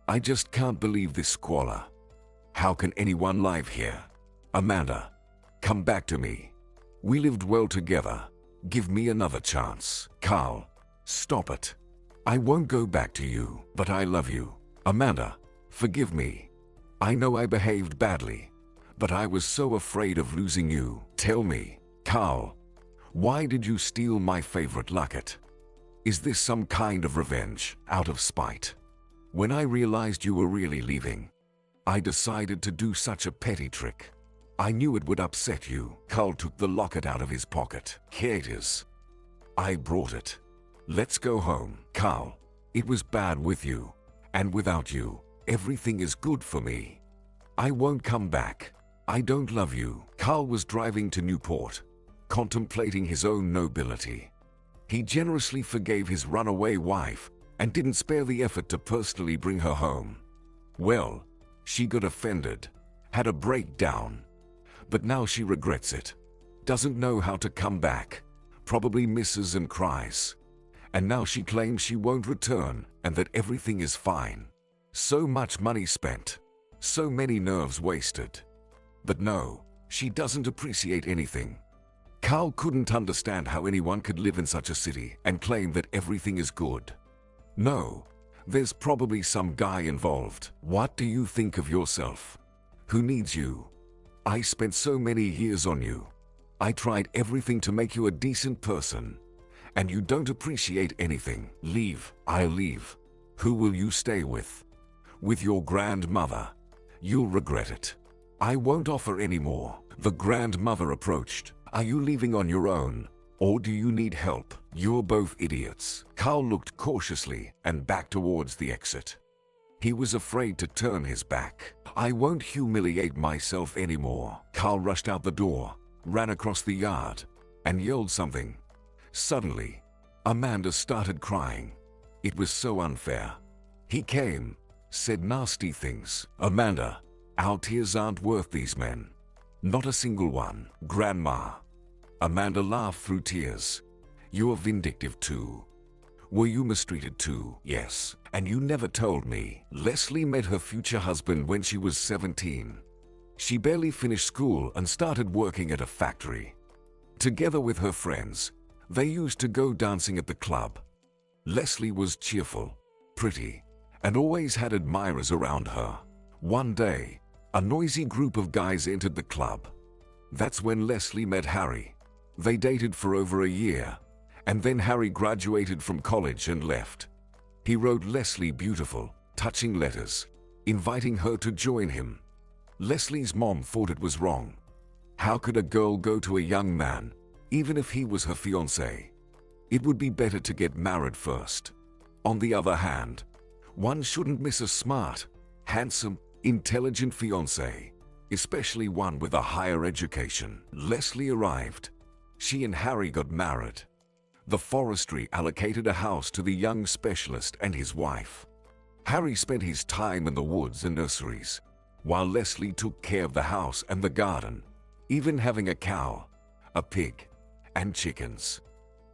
Speaker 1: I just can't believe this squalor. How can anyone live here? Amanda, come back to me. We lived well together. Give me another chance. Carl, stop it. I won't go back to you, but I love you. Amanda, forgive me. I know I behaved badly, but I was so afraid of losing you. Tell me, Carl, why did you steal my favorite locket? Is this some kind of revenge, out of spite? When I realized you were really leaving, I decided to do such a petty trick. I knew it would upset you. Carl took the locket out of his pocket. Here it is. I brought it. Let's go home. Carl, it was bad with you, and without you, everything is good for me. I won't come back. I don't love you. Carl was driving to Newport, contemplating his own nobility. He generously forgave his runaway wife and didn't spare the effort to personally bring her home. Well, she got offended, had a breakdown, but now she regrets it. Doesn't know how to come back, probably misses and cries. And now she claims she won't return and that everything is fine. So much money spent, so many nerves wasted. But no, she doesn't appreciate anything. Carl couldn't understand how anyone could live in such a city and claim that everything is good. No, there's probably some guy involved. What do you think of yourself? Who needs you? I spent so many years on you. I tried everything to make you a decent person, and you don't appreciate anything. Leave. I'll leave. Who will you stay with? With your grandmother. You'll regret it. I won't offer any more. The grandmother approached. Are you leaving on your own, or do you need help? You're both idiots. Carl looked cautiously and back towards the exit. He was afraid to turn his back. I won't humiliate myself anymore. Carl rushed out the door, ran across the yard, and yelled something. Suddenly, Amanda started crying. It was so unfair. He came, said nasty things. Amanda, our tears aren't worth these men. Not a single one. Grandma. Amanda laughed through tears. You're vindictive too. Were you mistreated too? Yes. And you never told me. Leslie met her future husband when she was 17. She barely finished school and started working at a factory. Together with her friends, they used to go dancing at the club. Leslie was cheerful, pretty, and always had admirers around her. One day, a noisy group of guys entered the club. That's when Leslie met Harry. They dated for over a year, and then Harry graduated from college and left. He wrote Leslie beautiful, touching letters, inviting her to join him. Leslie's mom thought it was wrong. How could a girl go to a young man, even if he was her fiancé? It would be better to get married first. On the other hand, one shouldn't miss a smart, handsome, intelligent fiancé, especially one with a higher education. Leslie arrived. She and Harry got married. The forestry allocated a house to the young specialist and his wife. Harry spent his time in the woods and nurseries, while Leslie took care of the house and the garden, even having a cow, a pig, and chickens.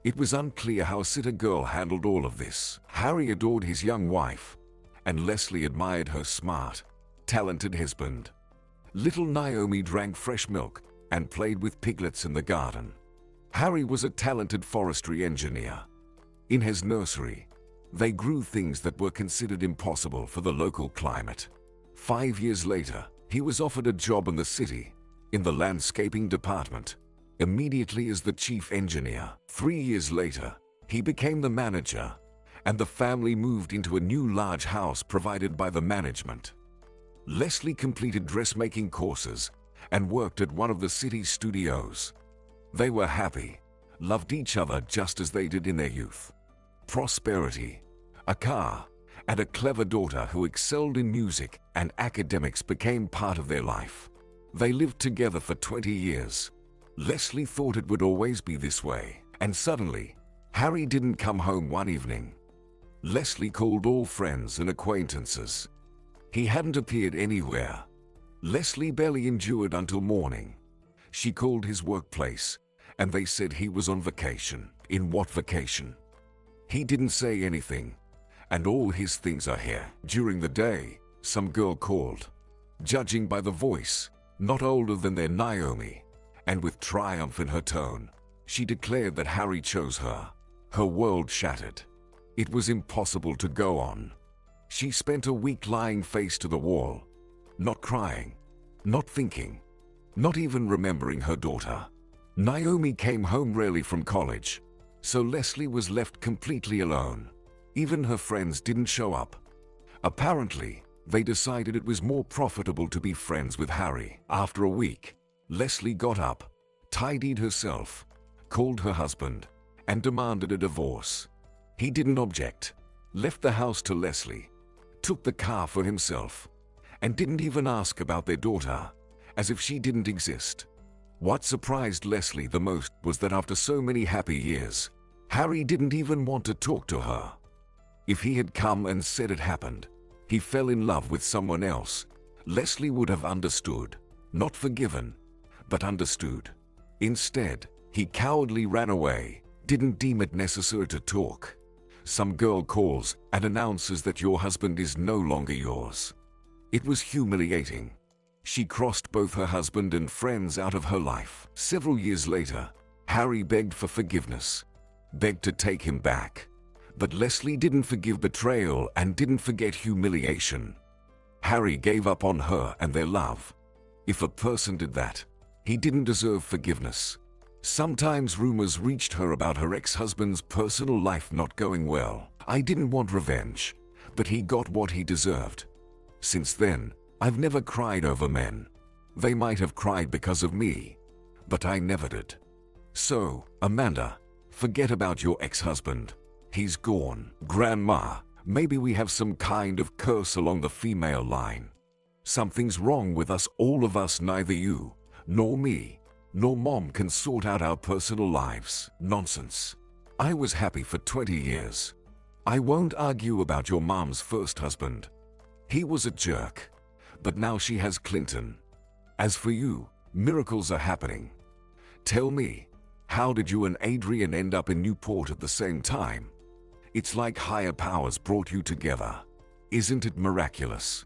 Speaker 1: It was unclear how a sitter girl handled all of this. Harry adored his young wife, and Leslie admired her smart, talented husband. Little Naomi drank fresh milk and played with piglets in the garden. Harry was a talented forestry engineer. In his nursery, they grew things that were considered impossible for the local climate. 5 years later, he was offered a job in the city, in the landscaping department, immediately as the chief engineer. 3 years later, he became the manager, and the family moved into a new large house provided by the management. Leslie completed dressmaking courses and worked at one of the city's studios. They were happy, loved each other just as they did in their youth. Prosperity, a car, and a clever daughter who excelled in music and academics became part of their life. They lived together for 20 years. Leslie thought it would always be this way, and suddenly, Harry didn't come home one evening. Leslie called all friends and acquaintances. He hadn't appeared anywhere. Leslie barely endured until morning. She called his workplace, and they said he was on vacation. In what vacation? He didn't say anything, and all his things are here. During the day, some girl called. Judging by the voice, not older than their Naomi, and with triumph in her tone, she declared that Harry chose her. Her world shattered. It was impossible to go on. She spent a week lying face to the wall, not crying, not thinking, not even remembering her daughter. Naomi came home rarely from college, so Leslie was left completely alone. Even her friends didn't show up. Apparently, they decided it was more profitable to be friends with Harry. After a week, Leslie got up, tidied herself, called her husband, and demanded a divorce. He didn't object, left the house to Leslie, took the car for himself, and didn't even ask about their daughter, as if she didn't exist. What surprised Leslie the most was that after so many happy years, Harry didn't even want to talk to her. If he had come and said it happened, he fell in love with someone else, Leslie would have understood. Not forgiven, but understood. Instead, he cowardly ran away, didn't deem it necessary to talk. Some girl calls and announces that your husband is no longer yours. It was humiliating. She crossed both her husband and friends out of her life. Several years later, Harry begged for forgiveness, begged to take him back. But Leslie didn't forgive betrayal and didn't forget humiliation. Harry gave up on her and their love. If a person did that, he didn't deserve forgiveness. Sometimes rumors reached her about her ex-husband's personal life not going well. I didn't want revenge, but he got what he deserved. Since then, I've never cried over men. They might have cried because of me, but I never did. So, Amanda, forget about your ex-husband. He's gone. Grandma, maybe we have some kind of curse along the female line. Something's wrong with us, all of us. Neither you, nor me, nor Mom can sort out our personal lives. Nonsense. I was happy for 20 years. I won't argue about your mom's first husband. He was a jerk. But now she has Clinton. As for you, miracles are happening. Tell me, how did you and Adrian end up in Newport at the same time? It's like higher powers brought you together. Isn't it miraculous?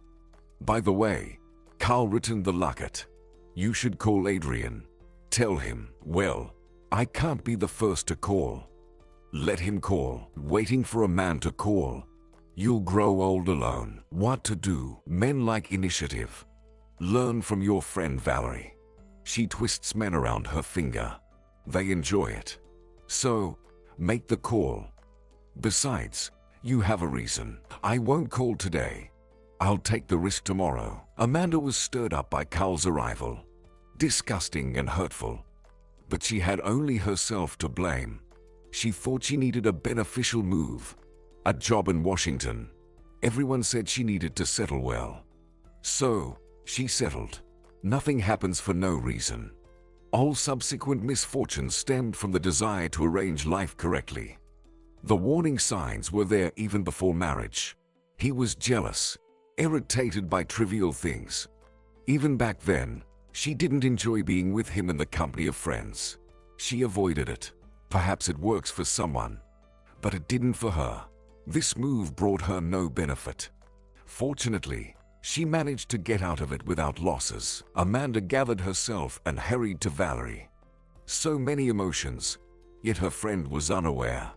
Speaker 1: By the way, Carl returned the locket. You should call Adrian. Tell him, well, I can't be the first to call. Let him call. Waiting for a man to call. You'll grow old alone. What to do? Men like initiative. Learn from your friend Valerie. She twists men around her finger. They enjoy it. So, make the call. Besides, you have a reason. I won't call today. I'll take the risk tomorrow. Amanda was stirred up by Carl's arrival. Disgusting and hurtful. But she had only herself to blame. She thought she needed a beneficial move. A job in Washington. Everyone said she needed to settle well. So, she settled. Nothing happens for no reason. All subsequent misfortunes stemmed from the desire to arrange life correctly. The warning signs were there even before marriage. He was jealous, irritated by trivial things. Even back then, she didn't enjoy being with him in the company of friends. She avoided it. Perhaps it works for someone, but it didn't for her. This move brought her no benefit. Fortunately, she managed to get out of it without losses. Amanda gathered herself and hurried to Valerie. So many emotions, yet her friend was unaware.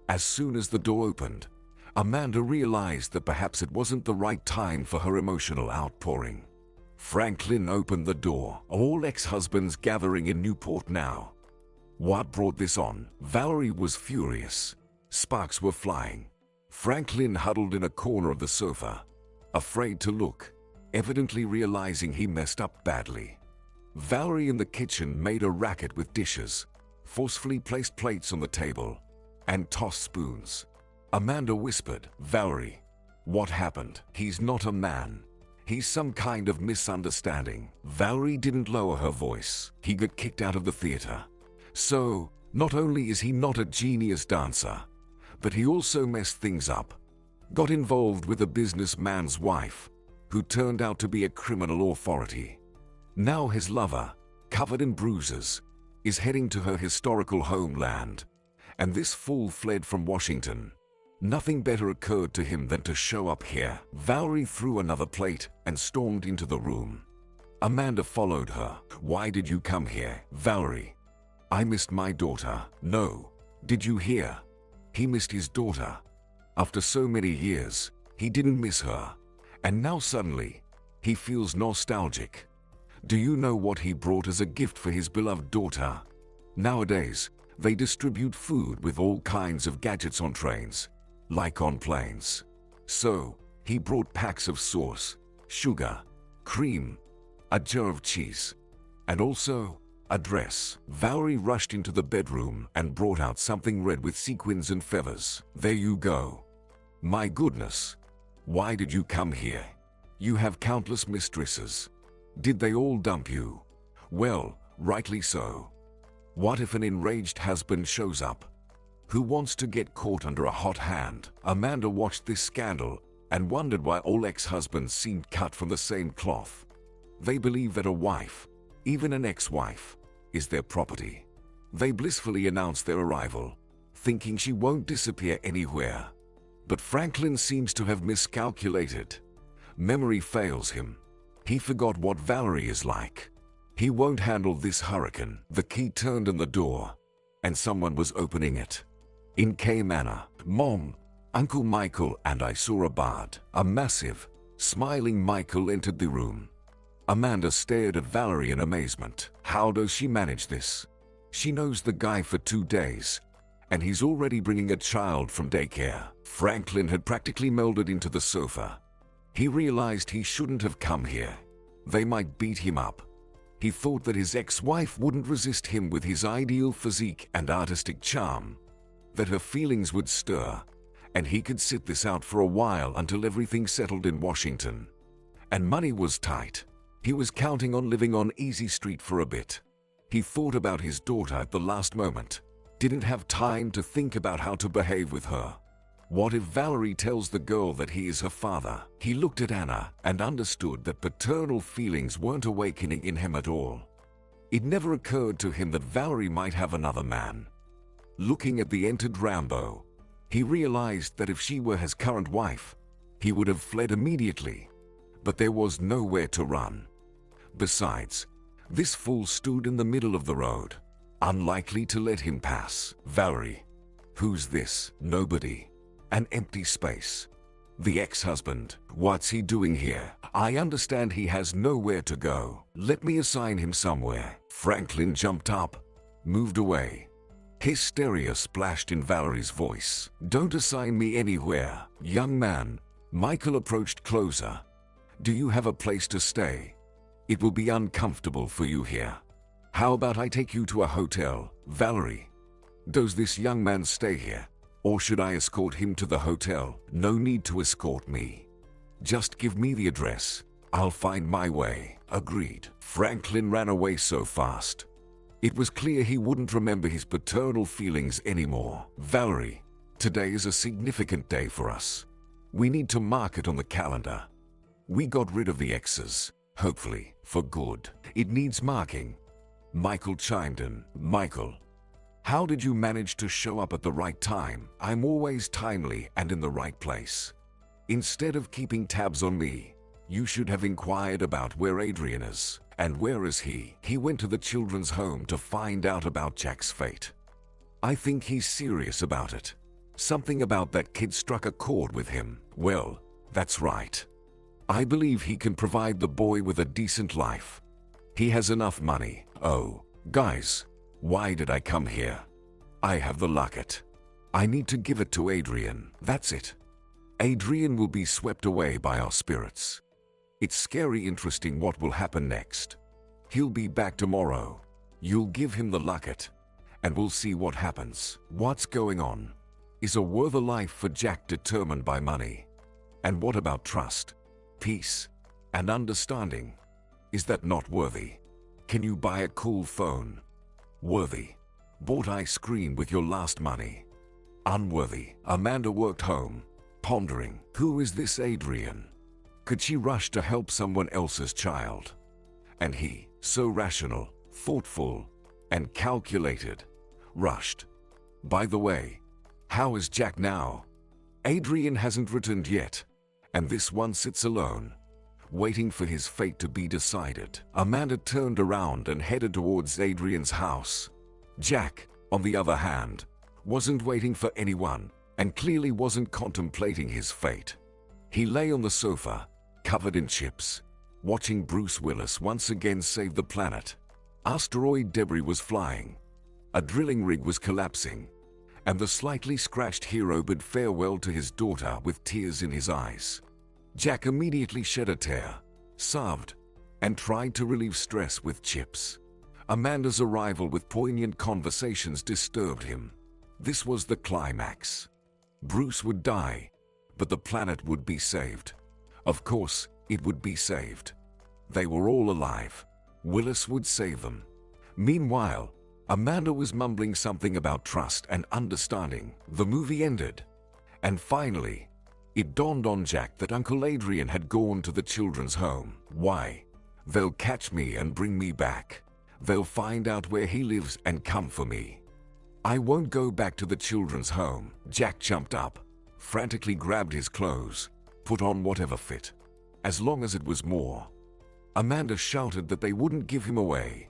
Speaker 1: As soon as the door opened, Amanda realized that perhaps it wasn't the right time for her emotional outpouring. Franklin opened the door. All ex-husbands gathering in Newport now. What brought this on? Valerie was furious. Sparks were flying. Franklin huddled in a corner of the sofa, afraid to look, evidently realizing he messed up badly. Valerie in the kitchen made a racket with dishes, forcefully placed plates on the table, and tossed spoons. Amanda whispered, "Valerie, what happened? He's not a man. He's some kind of misunderstanding." Valerie didn't lower her voice. He got kicked out of the theater. So, not only is he not a genius dancer, but he also messed things up. Got involved with a businessman's wife, who turned out to be a criminal authority. Now his lover, covered in bruises, is heading to her historical homeland, and this fool fled from Washington. Nothing better occurred to him than to show up here. Valerie threw another plate and stormed into the room. Amanda followed her. "Why did you come here, Valerie?" "I missed my daughter." "No. Did you hear? He missed his daughter. After so many years, he didn't miss her. And now suddenly, he feels nostalgic. Do you know what he brought as a gift for his beloved daughter? Nowadays, they distribute food with all kinds of gadgets on trains, like on planes. So, he brought packs of sauce, sugar, cream, a jar of cheese, and also a dress." Valerie rushed into the bedroom and brought out something red with sequins and feathers. "There you go. My goodness. Why did you come here? You have countless mistresses. Did they all dump you? Well, rightly so. What if an enraged husband shows up, who wants to get caught under a hot hand?" Amanda watched this scandal and wondered why all ex-husbands seemed cut from the same cloth. They believe that a wife, even an ex-wife, is their property. They blissfully announce their arrival, thinking she won't disappear anywhere. But Franklin seems to have miscalculated. Memory fails him. He forgot what Valerie is like. He won't handle this hurricane. The key turned in the door, and someone was opening it. In came Anna. "Mom, Uncle Michael and I saw a bard." A massive, smiling Michael entered the room. Amanda stared at Valerie in amazement. How does she manage this? She knows the guy for 2 days, and he's already bringing a child from daycare. Franklin had practically melded into the sofa. He realized he shouldn't have come here. They might beat him up. He thought that his ex-wife wouldn't resist him with his ideal physique and artistic charm, that her feelings would stir, and he could sit this out for a while until everything settled in Washington. And money was tight. He was counting on living on Easy Street for a bit. He thought about his daughter at the last moment, didn't have time to think about how to behave with her. What if Valerie tells the girl that he is her father? He looked at Anna and understood that paternal feelings weren't awakening in him at all. It never occurred to him that Valerie might have another man. Looking at the entered Rambo, he realized that if she were his current wife, he would have fled immediately. But there was nowhere to run. Besides, this fool stood in the middle of the road, unlikely to let him pass. "Valerie, who's this?" "Nobody." An empty space. The ex-husband. "What's he doing here? I understand he has nowhere to go. Let me assign him somewhere." Franklin jumped up, moved away. Hysteria splashed in Valerie's voice. "Don't assign me anywhere." "Young man," Michael approached closer. "Do you have a place to stay? It will be uncomfortable for you here. How about I take you to a hotel?" "Valerie, does this young man stay here? Or should I escort him to the hotel?" "No need to escort me. Just give me the address. I'll find my way." "Agreed." Franklin ran away so fast. It was clear he wouldn't remember his paternal feelings anymore. "Valerie, today is a significant day for us. We need to mark it on the calendar. We got rid of the exes, hopefully, for good. It needs marking." Michael chimed in. "Michael, How did you manage to show up at the right time? I'm always timely and in the right place. Instead of keeping tabs on me, you should have inquired about where Adrian is. And where is he? He went to the children's home to find out about Jack's fate. I think he's serious about it. Something about that kid struck a chord with him. Well, that's right. I believe he can provide the boy with a decent life. He has enough money. Oh, guys, why did I come here? I have the locket. I need to give it to Adrian. That's it. Adrian will be swept away by our spirits. It's scary interesting what will happen next. He'll be back tomorrow. You'll give him the locket, and we'll see what happens. What's going on? Is a worth a life for Jack determined by money? And what about trust, peace, and understanding? Is that not worthy? Can you buy a cool phone? Worthy. Bought ice cream with your last money? Unworthy. Amanda worked home, pondering, who is this Adrian? Could she rush to help someone else's child? And he, so rational, thoughtful, and calculated, rushed. By the way, how is Jack now? Adrian hasn't returned yet, and this one sits alone, waiting for his fate to be decided. Amanda turned around and headed towards Adrian's house. Jack, on the other hand, wasn't waiting for anyone, and clearly wasn't contemplating his fate. He lay on the sofa, covered in chips, watching Bruce Willis once again save the planet. Asteroid debris was flying, a drilling rig was collapsing, and the slightly scratched hero bid farewell to his daughter with tears in his eyes. Jack immediately shed a tear, sobbed, and tried to relieve stress with chips. Amanda's arrival with poignant conversations disturbed him. This was the climax. Bruce would die, but the planet would be saved. Of course, it would be saved. They were all alive. Willis would save them. Meanwhile, Amanda was mumbling something about trust and understanding. The movie ended. And finally, it dawned on Jack that Uncle Adrian had gone to the children's home. Why? They'll catch me and bring me back. They'll find out where he lives and come for me. I won't go back to the children's home. Jack jumped up, frantically grabbed his clothes, put on whatever fit, as long as it was more. Amanda shouted that they wouldn't give him away,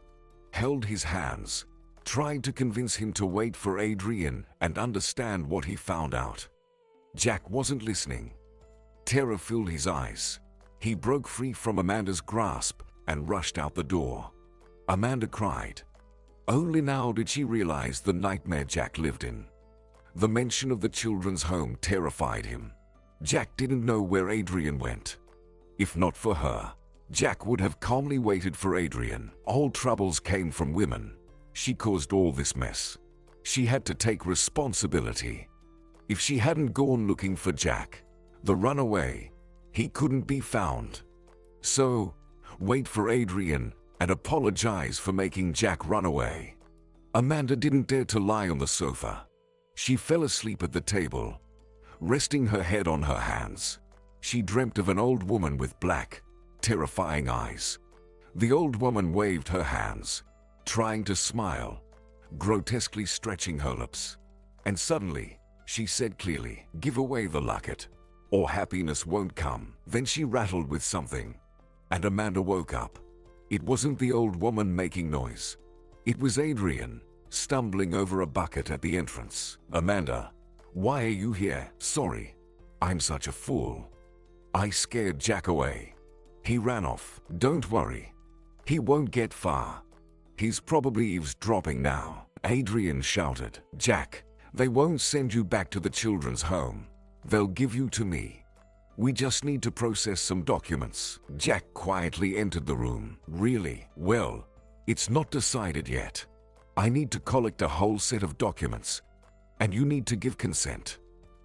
Speaker 1: held his hands, tried to convince him to wait for Adrian and understand what he found out. Jack wasn't listening. Terror filled his eyes. He broke free from Amanda's grasp and rushed out the door. Amanda cried. Only now did she realize the nightmare Jack lived in. The mention of the children's home terrified him. Jack didn't know where Adrian went. If not for her, Jack would have calmly waited for Adrian. All troubles came from women. She caused all this mess. She had to take responsibility. If she hadn't gone looking for Jack, the runaway, he couldn't be found. So, wait for Adrian and apologize for making Jack run away. Amanda didn't dare to lie on the sofa. She fell asleep at the table, resting her head on her hands. She dreamt of an old woman with black, terrifying eyes. The old woman waved her hands, trying to smile, grotesquely stretching her lips. And suddenly, she said clearly, "Give away the locket, or happiness won't come." Then she rattled with something, and Amanda woke up. It wasn't the old woman making noise. It was Adrian, stumbling over a bucket at the entrance. "Amanda, why are you here?" "Sorry, I'm such a fool. I scared Jack away. He ran off." "Don't worry. He won't get far. He's probably eavesdropping now," Adrian shouted. "Jack, they won't send you back to the children's home. They'll give you to me. We just need to process some documents." Jack quietly entered the room. "Really? Well, it's not decided yet. I need to collect a whole set of documents, and you need to give consent.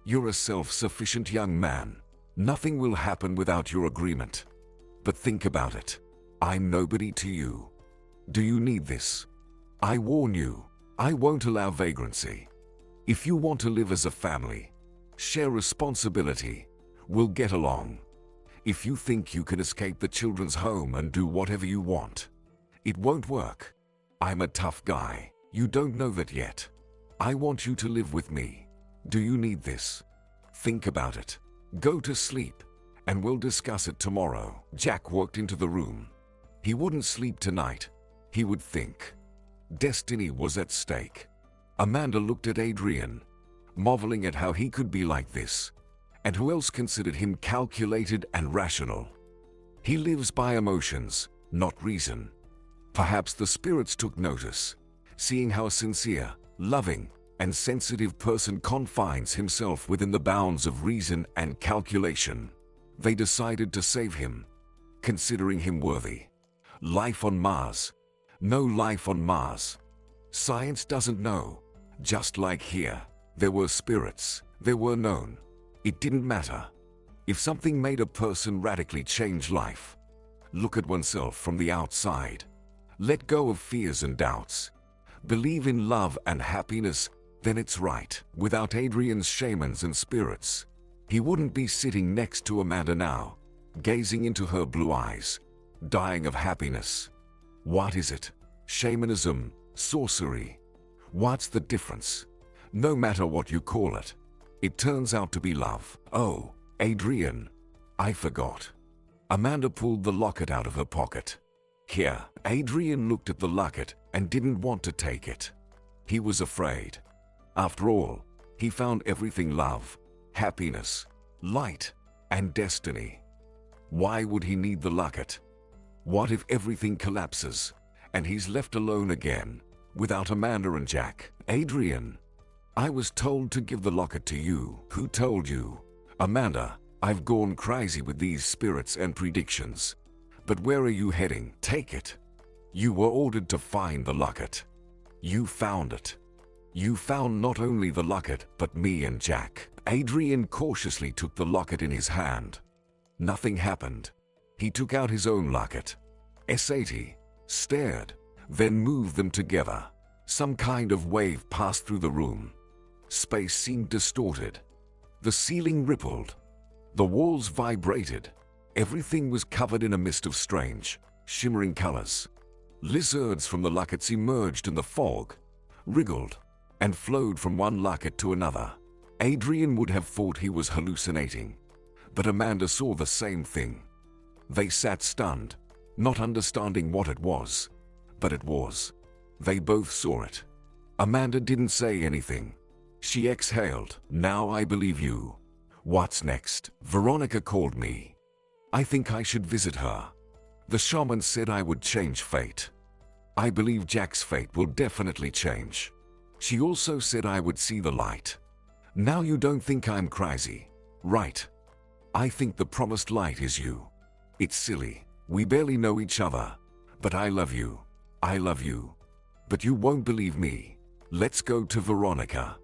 Speaker 1: You're a self-sufficient young man. Nothing will happen without your agreement. But think about it. I'm nobody to you. Do you need this? I warn you, I won't allow vagrancy. If you want to live as a family, share responsibility, we'll get along. If you think you can escape the children's home and do whatever you want, it won't work. I'm a tough guy. You don't know that yet. I want you to live with me. Do you need this? Think about it. Go to sleep, and we'll discuss it tomorrow. Jack walked into the room. He wouldn't sleep tonight. He would think. Destiny was at stake. Amanda looked at Adrian, marveling at how he could be like this, and who else considered him calculated and rational. He lives by emotions, not reason. Perhaps the spirits took notice, seeing how a sincere, loving, and sensitive person confines himself within the bounds of reason and calculation. They decided to save him, considering him worthy. Life on Mars. No life on Mars. Science doesn't know. Just like here, there were spirits, there were known. It didn't matter. If something made a person radically change life, look at oneself from the outside. Let go of fears and doubts. Believe in love and happiness, then it's right. Without Adrian's shamans and spirits, he wouldn't be sitting next to Amanda now, gazing into her blue eyes, dying of happiness. What is it? Shamanism, sorcery. What's the difference? No matter what you call it, it turns out to be love. Oh, Adrian, I forgot. Amanda pulled the locket out of her pocket. Here. Adrian looked at the locket and didn't want to take it. He was afraid. After all, he found everything love, happiness, light, and destiny. Why would he need the locket? What if everything collapses and he's left alone again, without Amanda and Jack? Adrian, I was told to give the locket to you. Who told you? Amanda, I've gone crazy with these spirits and predictions. But where are you heading? Take it. You were ordered to find the locket. You found it. You found not only the locket, but me and Jack. Adrian cautiously took the locket in his hand. Nothing happened. He took out his own locket. S80, stared, then moved them together. Some kind of wave passed through the room. Space seemed distorted. The ceiling rippled. The walls vibrated. Everything was covered in a mist of strange, shimmering colors. Lizards from the lockets emerged in the fog, wriggled, and flowed from one locket to another. Adrian would have thought he was hallucinating, but Amanda saw the same thing. They sat stunned, not understanding what it was, but it was. They both saw it. Amanda didn't say anything. She exhaled. Now I believe you. What's next? Veronica called me. I think I should visit her. The shaman said I would change fate. I believe Jack's fate will definitely change. She also said I would see the light. Now you don't think I'm crazy, right? I think the promised light is you. It's silly. We barely know each other. But I love you. I love you. But you won't believe me. Let's go to Veronica.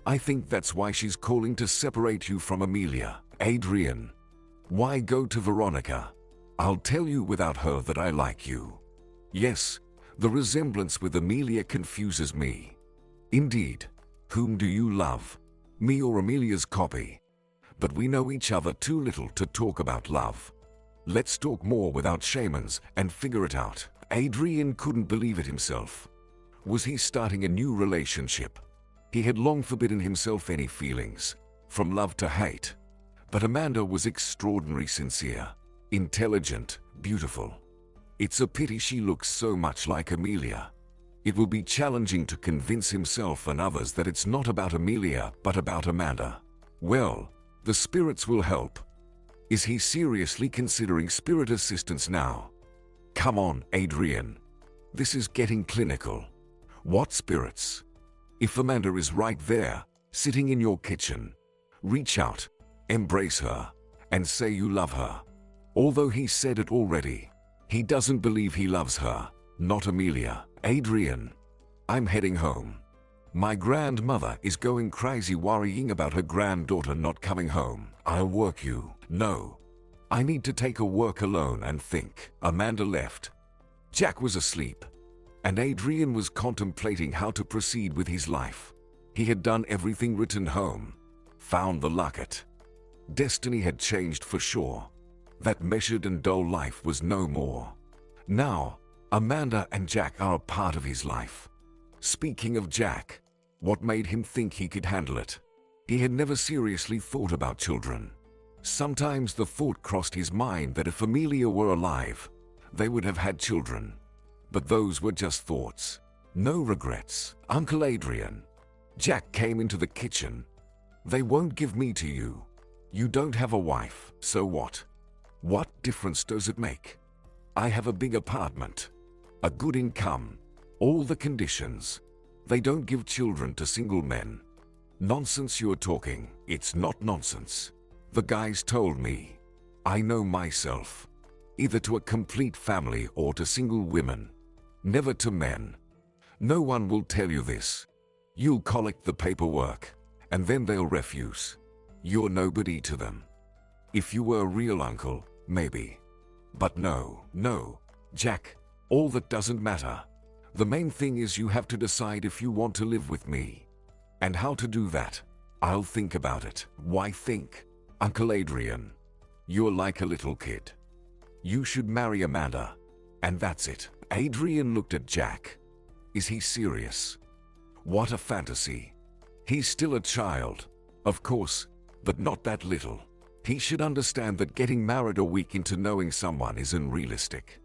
Speaker 1: I think that's why she's calling to separate you from Amelia. Adrian. Why go to Veronica? I'll tell you without her that I like you. Yes, the resemblance with Amelia confuses me. Indeed. Whom do you love? Me or Amelia's copy? But we know each other too little to talk about love. Let's talk more without shamans and figure it out. Adrian couldn't believe it himself. Was he starting a new relationship? He had long forbidden himself any feelings, from love to hate. But Amanda was extraordinarily sincere, intelligent, beautiful. It's a pity she looks so much like Amelia. It will be challenging to convince himself and others that it's not about Amelia, but about Amanda. Well, the spirits will help. Is he seriously considering spirit assistance now? Come on, Adrian. This is getting clinical. What spirits? If Amanda is right there, sitting in your kitchen, reach out, embrace her, and say you love her. Although he said it already, he doesn't believe he loves her, not Amelia. Adrian, I'm heading home. My grandmother is going crazy worrying about her granddaughter not coming home. I'll work you. No. I need to take a walk alone and think. Amanda left. Jack was asleep, and Adrian was contemplating how to proceed with his life. He had done everything, returned home, found the locket. Destiny had changed for sure. That measured and dull life was no more. Now, Amanda and Jack are a part of his life. Speaking of Jack, What made him think he could handle it? He had never seriously thought about children. Sometimes the thought crossed his mind that if Amelia were alive, they would have had children. But those were just thoughts. No regrets. Uncle Adrian. Jack came into the kitchen. They won't give me to you. You don't have a wife, so what? What difference does it make? I have a big apartment, a good income, all the conditions. They don't give children to single men. Nonsense you're talking. It's not nonsense. The guys told me. I know myself. Either to a complete family or to single women. Never to men. No one will tell you this. You'll collect the paperwork, and then they'll refuse. You're nobody to them. If you were a real uncle, maybe. But no, Jack, all that doesn't matter. The main thing is you have to decide if you want to live with me. And how to do that. I'll think about it. Why think? Uncle Adrian, you're like a little kid. You should marry Amanda. And that's it. Adrian looked at Jack. Is he serious? What a fantasy. He's still a child, of course, but not that little. He should understand that getting married a week into knowing someone isn't realistic.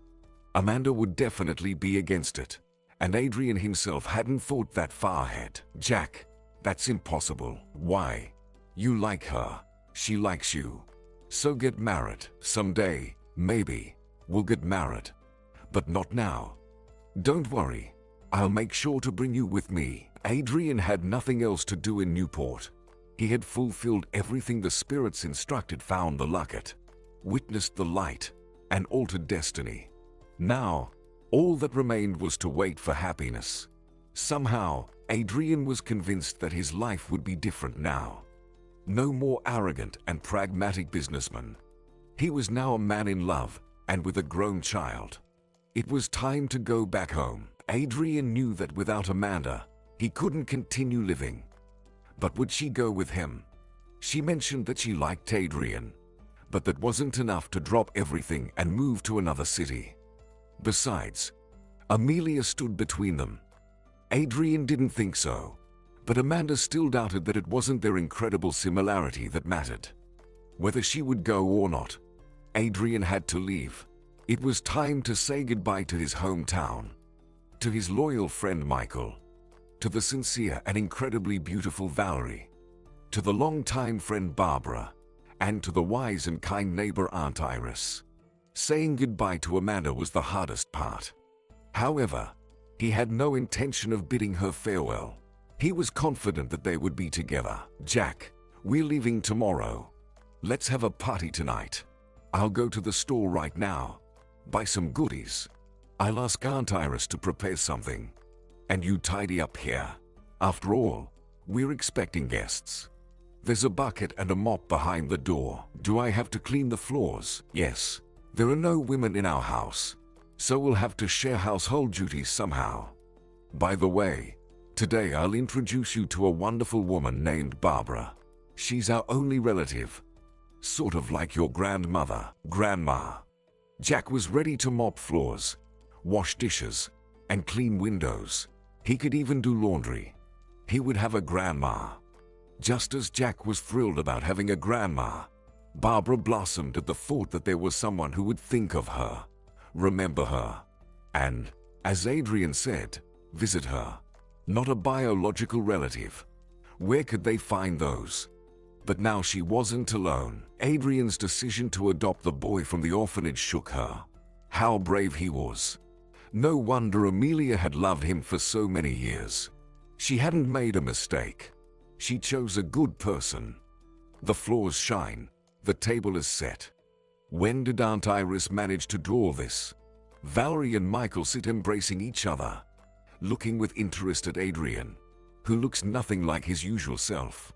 Speaker 1: Amanda would definitely be against it, and Adrian himself hadn't thought that far ahead. Jack, that's impossible. Why? You like her. She likes you. So get married. Someday, maybe, we'll get married. But not now. Don't worry. I'll make sure to bring you with me. Adrian had nothing else to do in Newport. He had fulfilled everything the spirits instructed, found the locket, witnessed the light, and altered destiny. Now, all that remained was to wait for happiness. Somehow, Adrian was convinced that his life would be different now. No more arrogant and pragmatic businessman. He was now a man in love and with a grown child. It was time to go back home. Adrian knew that without Amanda, he couldn't continue living. But would she go with him? She mentioned that she liked Adrian, but that wasn't enough to drop everything and move to another city. Besides, Amelia stood between them. Adrian didn't think so, but Amanda still doubted that it wasn't their incredible similarity that mattered. Whether she would go or not, Adrian had to leave. It was time to say goodbye to his hometown, to his loyal friend Michael, to the sincere and incredibly beautiful Valerie, to the longtime friend Barbara, and to the wise and kind neighbor Aunt Iris. Saying goodbye to Amanda was the hardest part. However, he had no intention of bidding her farewell. He was confident that they would be together. Jack, we're leaving tomorrow. Let's have a party tonight. I'll go to the store right now. Buy some goodies. I'll ask Aunt Iris to prepare something. And you tidy up here. After all, we're expecting guests. There's a bucket and a mop behind the door. Do I have to clean the floors? Yes. There are no women in our house, so we'll have to share household duties somehow. By the way, today I'll introduce you to a wonderful woman named Barbara. She's our only relative. Sort of like your grandmother, Grandma. Jack was ready to mop floors, wash dishes, and clean windows. He could even do laundry. He would have a grandma. Just as Jack was thrilled about having a grandma, Barbara blossomed at the thought that there was someone who would think of her, remember her, and, as Adrian said, visit her. Not a biological relative. Where could they find those? But now she wasn't alone. Adrian's decision to adopt the boy from the orphanage shook her. How brave he was. No wonder Amelia had loved him for so many years. She hadn't made a mistake. She chose a good person. The floors shine. The table is set. When did Aunt Iris manage to do all this? Valerie and Michael sit embracing each other, looking with interest at Adrian, who looks nothing like his usual self,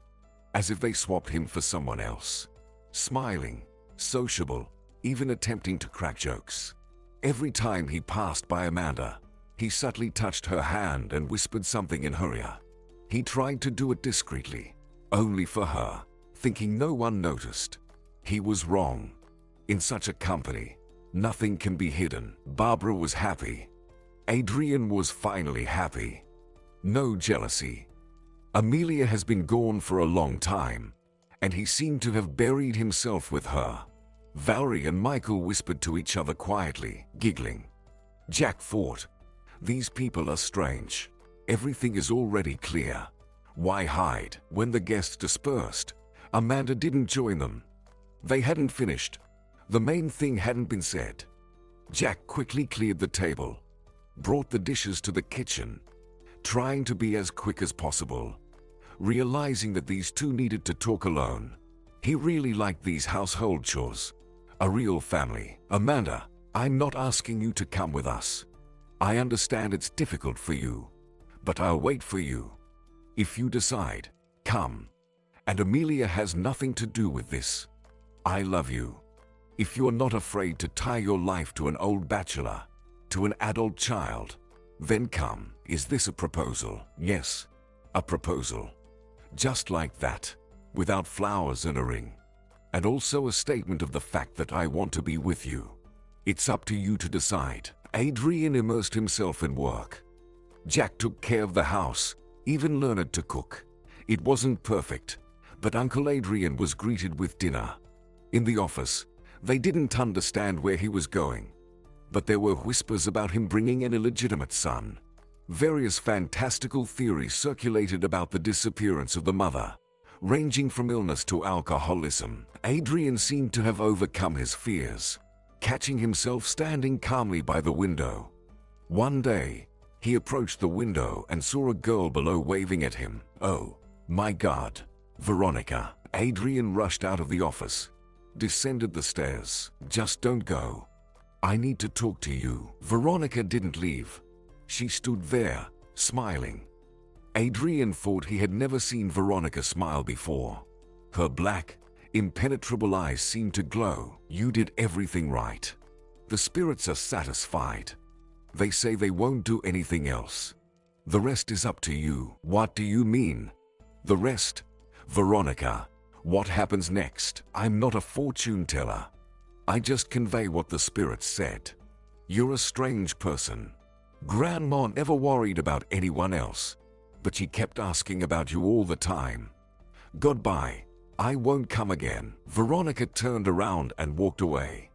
Speaker 1: as if they swapped him for someone else. Smiling, sociable, even attempting to crack jokes. Every time he passed by Amanda, he subtly touched her hand and whispered something in her ear. He tried to do it discreetly, only for her, thinking no one noticed. He was wrong. In such a company, nothing can be hidden. Barbara was happy. Adrian was finally happy. No jealousy. Amelia has been gone for a long time, and he seemed to have buried himself with her. Valerie and Michael whispered to each other quietly, giggling. Jack thought, these people are strange. Everything is already clear. Why hide? When the guests dispersed, Amanda didn't join them. They hadn't finished. The main thing hadn't been said. Jack quickly cleared the table, brought the dishes to the kitchen, trying to be as quick as possible, realizing that these two needed to talk alone. He really liked these household chores. A real family. Amanda, I'm not asking you to come with us. I understand it's difficult for you, but I'll wait for you. If you decide, come. And Amelia has nothing to do with this. I love you. If you're not afraid to tie your life to an old bachelor, to an adult child, then come. Is this a proposal? Yes, a proposal. Just like that, without flowers and a ring. And also a statement of the fact that I want to be with you. It's up to you to decide. Adrian immersed himself in work. Jack took care of the house, even learned to cook. It wasn't perfect, but Uncle Adrian was greeted with dinner. In the office, they didn't understand where he was going, but there were whispers about him bringing an illegitimate son. Various fantastical theories circulated about the disappearance of the mother, ranging from illness to alcoholism. Adrian seemed to have overcome his fears, catching himself standing calmly by the window. One day, he approached the window and saw a girl below waving at him. Oh, my God, Veronica. Adrian rushed out of the office, descended the stairs. Just don't go. I need to talk to you. Veronica didn't leave. She stood there, smiling. Adrian thought he had never seen Veronica smile before. Her black, impenetrable eyes seemed to glow. You did everything right. The spirits are satisfied. They say they won't do anything else. The rest is up to you. What do you mean? The rest? Veronica, what happens next? I'm not a fortune teller. I just convey what the spirits said. You're a strange person. Grandma never worried about anyone else, but she kept asking about you all the time. Goodbye. I won't come again. Veronica turned around and walked away.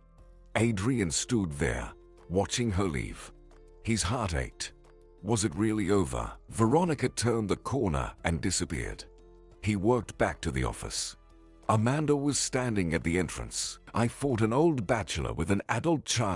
Speaker 1: Adrian stood there, watching her leave. His heart ached. Was it really over? Veronica turned the corner and disappeared. He walked back to the office. Amanda was standing at the entrance. I fought an old bachelor with an adult child.